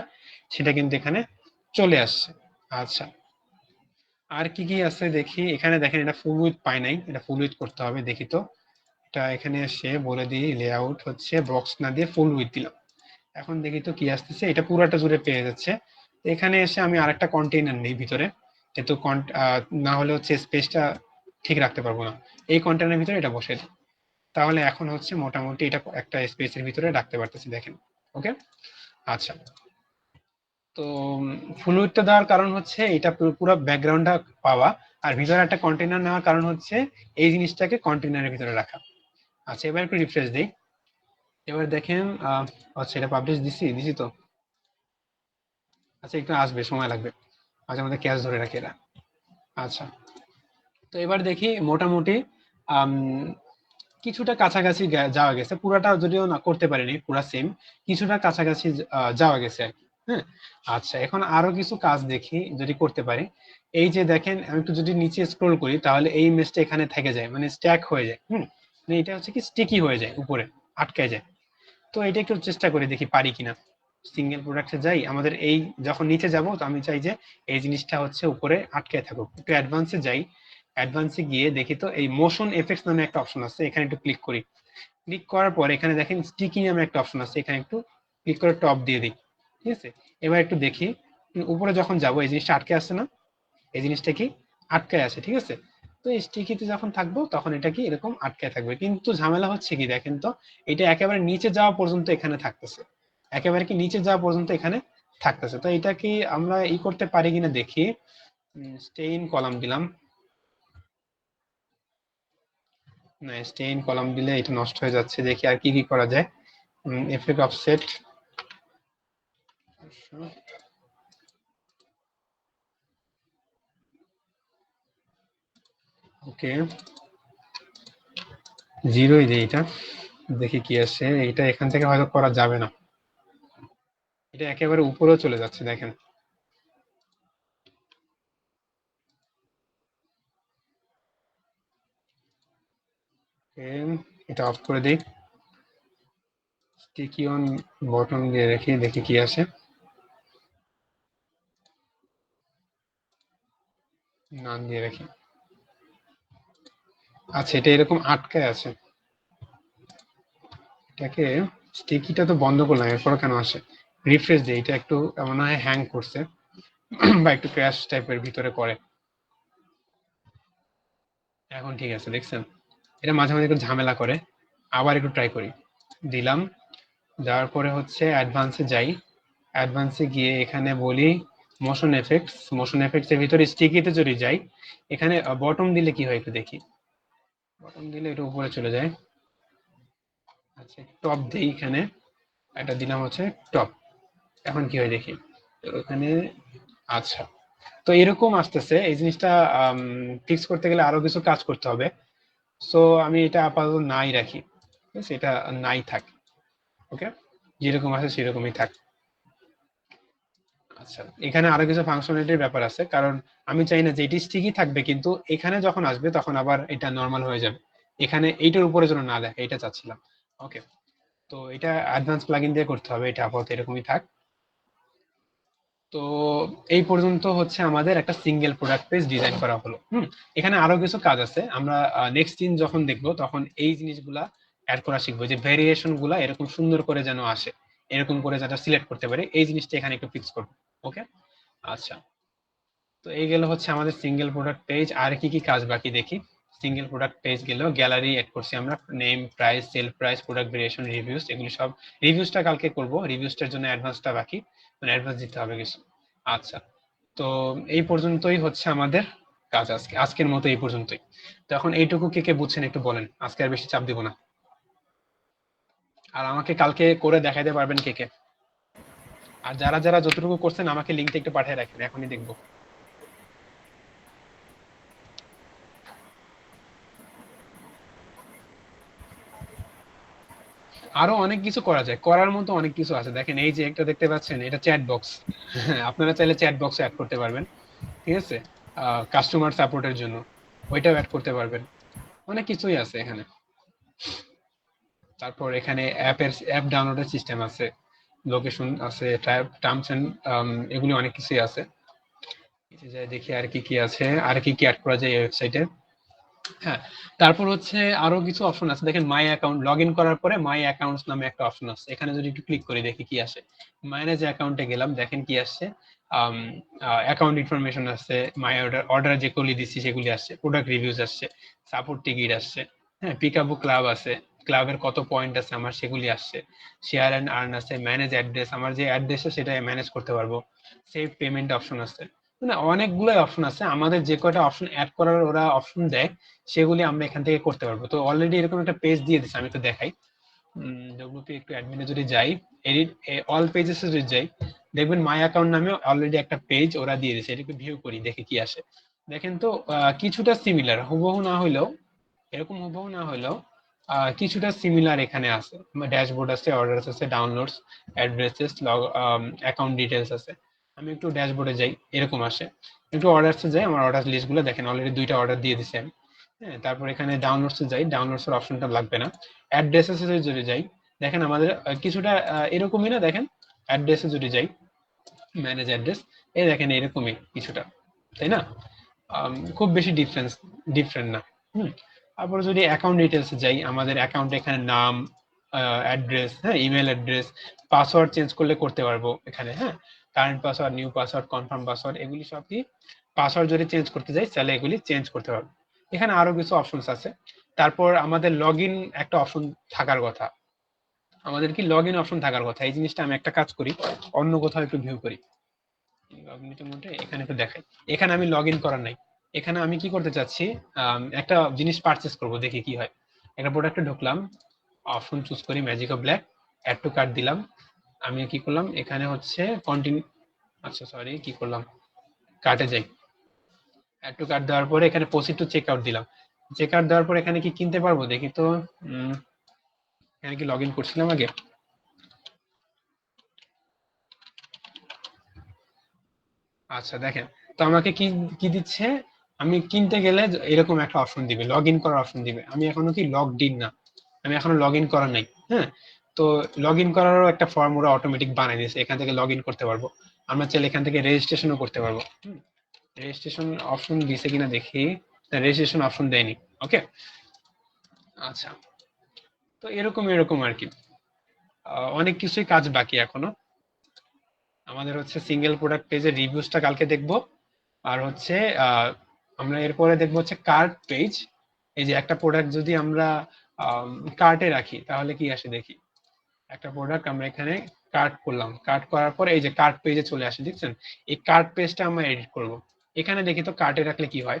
A: সেটা কিন্তু এখানে চলে আসছে। আচ্ছা, আর কি কি আছে দেখি, এখানে দেখেন এটা ফুল উইথ পাই নাই, এটা ফুল উইথ করতে হবে, দেখি তো। এটা এখানে এসে বলে দিই, লেআউট হচ্ছে বক্স না দিয়ে ফুল উইথ দিলাম। এখন দেখি তো কি আসতেছে, এটা পুরাটা জুড়ে পেয়ে যাচ্ছে। এখানে এসে আমি আরেকটা কন্টেইনার নেই ভিতরে, যেহেতু না হলে হচ্ছে স্পেসটা ঠিক রাখতে পারবো না, এই কন্টেইনারের ভিতরে এটা বসে দিই। তাহলে এখন হচ্ছে মোটামুটি এটা একটা স্পেসের ভিতরে রাখতে পারতেছি, দেখেন। ওকে, আচ্ছা, তো ফ্লুইডটা দেওয়ার কারণ হচ্ছে এটা পুরো ব্যাকগ্রাউন্ডটা পাওয়া, আর ভিতরে একটা কন্টেইনার নেওয়ার কারণ হচ্ছে এই জিনিসটাকে কন্টেইনারের ভিতরে রাখা। আচ্ছা, এবার একটু রিফ্রেশ দিই, এবার দেখেন আচ্ছা এটা পাবলিশ দিছি তো। আচ্ছা, একটু আসবে, সময় লাগবে, মাঝে মধ্যে ক্যাশ ধরে রাখি এরা। আচ্ছা, তো এবার দেখি মোটামুটি আম, কিছুটা কাছাকাছি যাওয়া গেছে, পুরাটা যদিও না করতে পারিনি পুরা সেম, কিছুটা কাছাকাছি যাওয়া গেছে আর কি। হ্যাঁ, আচ্ছা, এখন আরো কিছু কাজ দেখি যদি করতে পারি। এই যে দেখেন আমি একটু যদি নিচে স্ক্রোল করি, তাহলে এই ইমেজটা এখানে থেকে যায়, মানে স্ট্যাক হয়ে যায়। মানে এটা হচ্ছে কি স্টিকি হয়ে যায়, উপরে আটকে যায়। তো এটা একটু চেষ্টা করে দেখি পারি কিনা। সিঙ্গেল প্রোডাক্টে যাই, আমাদের এই যখন নিচে যাব, তো আমি চাই যে এই জিনিসটা হচ্ছে উপরে আটকে থাকুক। একটু অ্যাডভান্সে যাই, অ্যাডভান্সে গিয়ে দেখি তো এই মোশন এফেক্টস নামে একটা অপশন আছে, এখানে একটু ক্লিক করি। ক্লিক করার পর এখানে দেখেন স্টিকি নামে একটা অপশন আছে, এখানে একটু ক্লিক করে টপ দিয়ে দিই। ঠিক আছে, এবার একটু দেখি উপরে যখন যাব এই জিনিসটা আটকে আসছে না, এই জিনিসটা কি আটকে আছে। ঠিক আছে, তো এই স্টিকিতে যখন থাকবো তখন এটা কি এরকম আটকে থাকবে, কিন্তু ঝামেলা হচ্ছে কি দেখেন তো, এটা একেবারে নিচে যাওয়া পর্যন্ত এখানে থাকতেছে, একেবারে কি নিচে যাওয়া পর্যন্ত এখানে থাকতেছে। তো এটা কি আমরা করতে পারি কিনা দেখি। স্টেইন কলাম দিলাম, না স্টেইন কলাম দিলে এটা নষ্ট হয়ে যাচ্ছে, দেখি আর কি কি করা যায়। এফেক্ট অফসেট, ওকে, জিরোই দিই এটা, দেখি কি আসে। এটা এখান থেকে হয়তো করা যাবে না, এটা একেবারে উপরেও চলে যাচ্ছে দেখেন। এটা অফ করে দিই, স্টিকি অন বটন দিয়ে রেখে দেখি কি আসে। নাম দিয়ে রাখি। আচ্ছা, এটা এরকম আটকে আছে, এটাকে স্টিকিটা তো বন্ধ করলাম, এরপর কেন আসে? রিফ্রেশ দিই, এটা একটু মনে হয় হ্যাং করছে বা একটু ক্র্যাশ টাইপের ভিতরে করে। এখন ঠিক আছে, দেখছেন এটা মাঝে মাঝে একটু ঝামেলা করে। আবার একটু ট্রাই করি, দিলাম, যাওয়ার পরে হচ্ছে অ্যাডভান্সে যাই, অ্যাডভান্সে গিয়ে এখানে বলি মোশন এফেক্টস, মোশন এফেক্টস এর ভিতরে স্টিকিতে যদি যাই, এখানে বটম দিলে কি হয় একটু দেখি। বটম দিলে এটা উপরে চলে যায়। আচ্ছা, টপ দেই, এখানে এটা দিলাম হচ্ছে টপ, এখন কি হয় দেখি। তো এখানে আচ্ছা, তো এরকম আসতেছে, এই জিনিসটা ফিক্স করতে গেলে আরো কিছু কাজ করতে হবে। সো আমি এটা আপাতত নাই রাখি, ঠিক আছে, এটা নাই থাক। ওকে, যেরকম আছে সেরকমই থাক। আচ্ছা, এখানে আরো কিছু ফাংশনালিটির ব্যাপার আছে, কারণ আমি চাই না যে এটি ঠিকই থাকবে কিন্তু এখানে যখন আসবে তখন আবার এটা নর্মাল হয়ে যাবে, এখানে এইটার উপরে যেন না দেখে, এটা চাচ্ছিলাম। ওকে, তো এটা অ্যাডভান্স প্লাগইন দিয়ে করতে হবে, এটা আপাতত এরকমই থাক। তো এই পর্যন্ত হচ্ছে আমাদের একটা সিঙ্গেল প্রোডাক্ট পেজ ডিজাইন করা হলো। এখানে আরো কিছু কাজ আছে, আমরা নেক্সট দিন যখন দেখবো তখন এই জিনিসগুলা অ্যাড করা শিখবো, যে ভেরিয়েশন গুলা এরকম সুন্দর করে যেন আসে, এরকম করে যাতে সিলেক্ট করতে পারে, এই জিনিসটা এখানে একটু ফিক্স করবো। ওকে, আচ্ছা, তো এই গেল হচ্ছে আমাদের সিঙ্গেল প্রোডাক্ট পেজ। আর কি কি কাজ বাকি দেখি। সিঙ্গেল প্রোডাক্ট পেজ গেল, গ্যালারি অ্যাড করছি আমরা, name, price, sale price, product variation, reviews, এগুলি সব। রিভিউসটা কালকে করব, রিভিউসটার জন্য অ্যাডভান্সটা বাকি, মানে অ্যাডভান্স দিতে হবে কিছু। আচ্ছা, তো এই পর্যন্তই হচ্ছে আমাদের কাজ আজকের মতো এই পর্যন্তই। তো এখন এইটুকু কে কে বুঝছেন একটু বলেন, আজকে আর বেশি চাপ দিব না। আর আমাকে কালকে করে দেখাইতে পারবেন কে কে? আর যারা যারা যতটুকু করছেন আমাকে লিঙ্কটা একটু পাঠিয়ে রাখেন, এখনই দেখবো। আরো অনেক কিছু করা যায়, করার মতো অনেক কিছু আছে। দেখেন এই যে একটা দেখতে পাচ্ছেন, এটা চ্যাট বক্স। আপনারা চাইলে চ্যাট বক্স অ্যাড করতে পারবেন, ঠিক আছে, কাস্টমার সাপোর্টের জন্য ওইটাও অ্যাড করতে পারবেন। অনেক কিছুই আছে এখানে। তারপর এখানে অ্যাপ ডাউনলোডের সিস্টেম আছে, লোকেশন আছে, টার্মস এন্ড এগুলি অনেক কিছুই আছে। দেখি আর কি কি আছে, আর কি কি অ্যাড করা যায় এই ওয়েবসাইটে। হ্যাঁ, তারপর হচ্ছে আরো কিছু অপশন আছে। দেখেন মাই অ্যাকাউন্ট, লগ ইন করার পরে মাই অ্যাকাউন্টস নামে একটা অপশন আছে, এখানে যদি একটু ক্লিক করি দেখি কি আসে। ম্যানেজ অ্যাকাউন্টে গেলাম, দেখেন কি আসছে। অ্যাকাউন্ট ইনফরমেশন আসছে, মাই অর্ডার যেগুলি দিচ্ছি সেগুলি আসছে, প্রোডাক্ট রিভিউজ আসছে, সাপোর্ট টিকিট আসছে, হ্যাঁ, পিকআপ ক্লাব আছে, ক্লাবের কত পয়েন্ট আছে আমার সেগুলি আসছে, শেয়ার এন্ড আর্ন আছে, ম্যানেজ অ্যাড্রেস, আমার যে অ্যাড্রেস সেটা ম্যানেজ করতে পারবো, সেভ পেমেন্ট অপশন আছে, মানে অনেকগুলোই অপশন আছে। আমাদের যে কয়টা অপশন অ্যাড করার ওরা অপশন দেয় সেগুলি আমরা এখান থেকে করতে পারবো। তো অলরেডি এরকম একটা পেজ দিয়ে দিচ্ছে, আমি তো দেখাই। ডব্লিউপি একটু অ্যাডমিনে যদি যাই, এডিট অল পেজেস যদি যাই, দেখবেন মাই অ্যাকাউন্ট নামে অলরেডি একটা পেজ ওরা দিয়ে দিচ্ছে, এটাকে ভিউ করি দেখি কি আসে। দেখেন তো কিছুটা সিমিলার, হুবহু না হইলেও, এরকম হুবহু না হইলেও কিছুটা সিমিলার এখানে আছে। ড্যাশবোর্ড আছে, অর্ডারস আছে, downloads, addresses, log, account details আছে। আমি একটু ড্যাশবোর্ডে যাই, এরকম আসে। একটু অর্ডারসে যাই, আমার অর্ডার লিস্টগুলো দেখেন, অলরেডি 2টা অর্ডার দিয়ে দিছি আমি। হ্যাঁ, তারপর এখানে ডাউনলোডসে যাই, ডাউনলোডসের অপশনটা লাগবে না। অ্যাড্রেসে যদি যাই, দেখেন আমাদের কিছুটা এরকমই না, দেখেন অ্যাড্রেসে যদি যাই, ম্যানেজ অ্যাড্রেস, এই দেখেন এরকমই কিছুটা, তাই না? খুব বেশি ডিফারেন্ট না। তারপর যদি অ্যাকাউন্ট ডিটেলস যাই, আমাদের অ্যাকাউন্টে এখানে নাম, অ্যাড্রেস, হ্যাঁ, ইমেল অ্যাড্রেস, পাসওয়ার্ড চেঞ্জ করলে করতে পারবো এখানে, হ্যাঁ, current password, new password, confirm password, এগুলি সব কি, পাসওয়ার্ড যদি চেঞ্জ করতে যাই তাহলে এগুলি চেঞ্জ করতে পারবো। এখানে আরো কিছু অপশনস আছে। তারপর আমাদের লগ ইন একটা অপশন থাকার কথা, আমাদের কি লগ ইন অপশন থাকার কথা। এই জিনিসটা আমি একটা কাজ করি, অন্য কোথাও একটু ভিউ করি, এখানে একটু দেখাই। এখানে আমি লগ ইন করার নাই, এখানে আমি কি করতে চাচ্ছি, একটা জিনিস পারচেস করব, দেখি কি হয়। একটা প্রোডাক্টে ঢুকলাম, অপশন চুজ করি, magic of black, add to cart দিলাম। আমি কি করলাম, এখানে হচ্ছে কন্টিনিউ, আচ্ছা সরি, কি করলাম, কার্টে যাই, অ্যাড টু কার্ট দেওয়ার পরে এখানে প্রসিড টু চেক আউট দিলাম। চেক আউট দেওয়ার পরে এখানে কি কিনতে পারবো দেখি তো। এখানে কি লগ ইন করছিলাম আগে? আচ্ছা দেখেন, তো আমাকে কি কি দিচ্ছে, আমি কিনতে গেলে এরকম একটা অপশন দিবে, লগ ইন করার অপশন দিবে। আমি এখনো কি লগড ইন না, আমি এখনো লগ ইন করা নাই। হ্যাঁ, তো লগ ইন করারও একটা ফর্ম ওরা অটোমেটিক বানিয়ে দিয়েছে, এখান থেকে লগ ইন করতে পারবো। আমরা চাইলে এখান থেকে রেজিস্ট্রেশনও করতে পারবো। রেজিস্ট্রেশন অপশন দিছে কিনা দেখি, রেজিস্ট্রেশন অপশন দেয়নি। ওকে, আচ্ছা, তো এরকম এরকম আর কি, অনেক কিছুই কাজ বাকি এখনো। আমাদের হচ্ছে সিঙ্গেল প্রোডাক্ট পেজের রিভিউসটা কালকে দেখবো। আর হচ্ছে আমরা এরপরে দেখবো হচ্ছে কার্ট পেজ। এই যে একটা প্রোডাক্ট যদি আমরা কার্টে রাখি তাহলে কি আসে দেখি। একটা প্রোডাক্ট আমরা এখানে কার্ট করলাম, কার্ট করার পর এই যে কার্ট পেজে চলে আসে, দেখছেন? এই কার্ট পেজটা আমরা এডিট করব। এখানে দেখি তো কার্টে রাখলে কি হয়।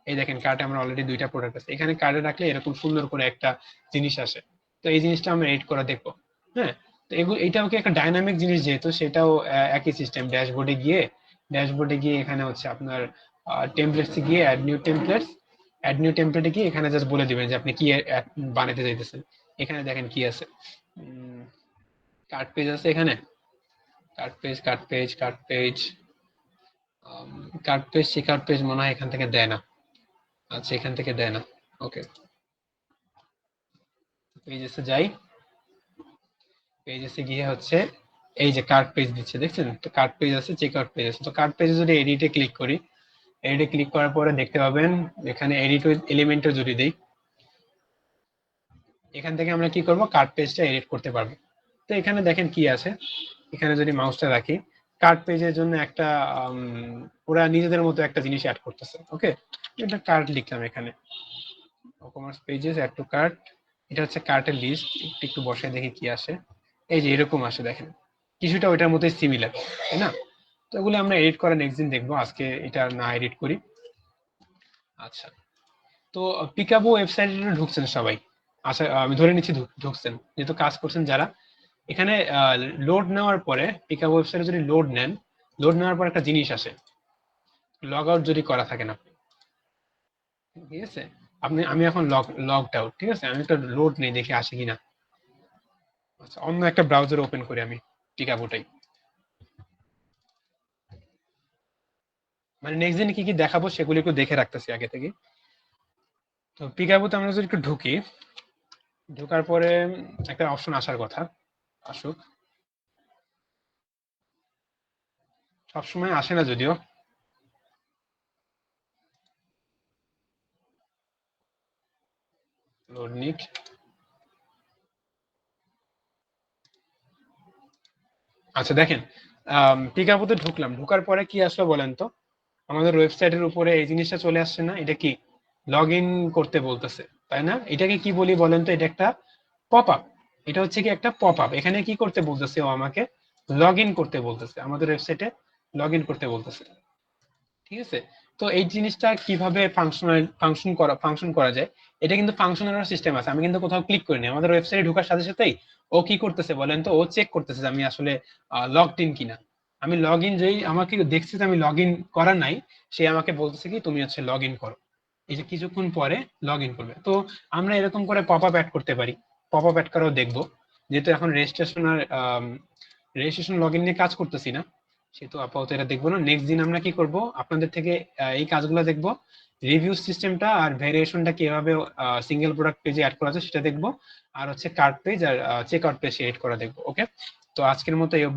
A: এই দেখেন কার্টে আমরা অলরেডি 2টা প্রোডাক্ট আছে, এখানে কার্টে রাখলে এরকম সুন্দর করে একটা জিনিস আসে। তো এই জিনিসটা আমরা এডিট করা দেখবো। হ্যাঁ, তো এটাও কি একটা ডাইনামিক জিনিস, যেহেতু সেটাও একই সিস্টেম, ড্যাশবোর্ডে গিয়ে ড্যাশবোর্ডে গিয়ে এখানে হচ্ছে আপনার টেমপ্লেটসে গিয়ে অ্যাড নিউ টেমপ্লেটে গিয়ে এখানে জাস্ট বলে দিবেন যে আপনি কি বানাতে চাইতেছেন। এখানে দেখেন কি আছে, কার্ড পেজ আছে, এখানে কার্ড পেজ মনে হয় এখান থেকে দেয় না। আচ্ছা, এখান থেকে দেয় না। ওকে, পেজেসে যাই, পেজেসে গিয়ে হচ্ছে এই যে কার্ড পেজ দিচ্ছে, দেখছেন তো কার্ড পেজ আছে, চেক আউট পেজ আছে। তো কার্ড পেজে যদি এডিটে ক্লিক করি, এডিটে ক্লিক করার পরে দেখতে পাবেন এখানে এডিট উইথ এলিমেন্টে যদি দেই, এখান থেকে আমরা কি করব, কার্ড পেজটা এডিট করতে পারবো। তো এখানে দেখেন কি আছে, এখানে যদি মাউসটা রাখি, কার্ড পেজের জন্য একটা ওরা নিজেদের মতো একটা জিনিস অ্যাড করতেছে। ওকে, এটা কার্ড লিখলাম এখানে, commerce pages add to cart, এটা হচ্ছে কার্টের লিস্ট। একটু বসে দেখি কি আসে, এই যে এরকম আসে, দেখেন কিছুটা ওইটার মধ্যে সিমিলার, তাই না? তো এগুলো আমরা এডিট করে নেক্সট দিন দেখবো, আজকে এটা না এডিট করি। আচ্ছা, তো পিকাবো ওয়েবসাইটে ঢুকছেন সবাই, আচ্ছা আমি ধরে নিচ্ছি ঢুকছেন, যেহেতু কাজ করছেন যারা। এখানে লোড নেওয়ার পরে পিকাবো ওয়েবসাইটে যদি লোড নেওয়ার পর একটা জিনিস আসে, লগ আউট যদি করা থাকে না, ঠিক আছে, আমি এখন লগড আউট, ঠিক আছে, আমি একটা লোড নেই দেখে আসে কিনা। আচ্ছা, অন্য একটা ব্রাউজার ওপেন করি আমি, পিকাবোটাই, মানে নেক্সট দিন কি কি দেখাবো সেগুলো একটু দেখে রাখতেছি আগে থেকে। তো পিকাবোতে আমরা যদি একটু ঢুকি, ঢোকার পরে একটা অপশন আসার কথা, আসুক, সবসময় আসে না যদিও। লোড নিট, আচ্ছা দেখেন পিকাবোতে ঢুকলাম, ঢোকার পরে কি আসলো বলেন তো, আমাদের ওয়েবসাইটের উপরে এই জিনিসটা চলে আসছে না, এটা কি লগ ইন করতে বলতেছে, তাই না? এটাকে কি বলি বলেন তো, এটা একটা পপ আপ, এটা হচ্ছে কি একটা পপ আপ। এখানে কি করতে বলতেছে, ও আমাকে লগ ইন করতে বলতেছে, আমাদের ওয়েবসাইটে লগ ইন করতে বলতেছে, ঠিক আছে? তো এই জিনিসটা কিভাবে ফাংশন করা যায়, এটা কিন্তু ফাংশনের সিস্টেম আছে, আমি কিন্তু কোথাও ক্লিক করিনি, আমাদের ওয়েবসাইটে ঢোকার সাথে সাথেই ও কি করতেছে বলেন তো, ও চেক করতেছে যে আমি আসলে লগড ইন কিনা। আমি লগ ইন, যেই আমাকে দেখছি যে আমি লগ ইন করা নাই, সে আমাকে বলতেছে কি তুমি হচ্ছে লগ ইন করো, এই যে কিছুক্ষণ পরে লগ ইন করবে। তো আমরা এরকম করে পপ আপ অ্যাড করতে পারি, পপ আপ অ্যাড করাও দেখবো, যেহেতু এখন রেজিস্ট্রেশন লগ ইন নিয়ে কাজ করতেছি না, সেহেতু আপাতত এটা দেখবো না। নেক্সট দিন আমরা কি করব, আপনাদের থেকে এই কাজগুলো দেখবো, রিভিউ সিস্টেমটা আর ভেরিয়েশনটা কিভাবে সিঙ্গেল প্রোডাক্ট পেজে অ্যাড করা যায় সেটা দেখবো, আর হচ্ছে কার্ট পেজ আর চেক আউট পেজ এড করা দেখবো। ওকে, তো আজকের মতো এই অবধি।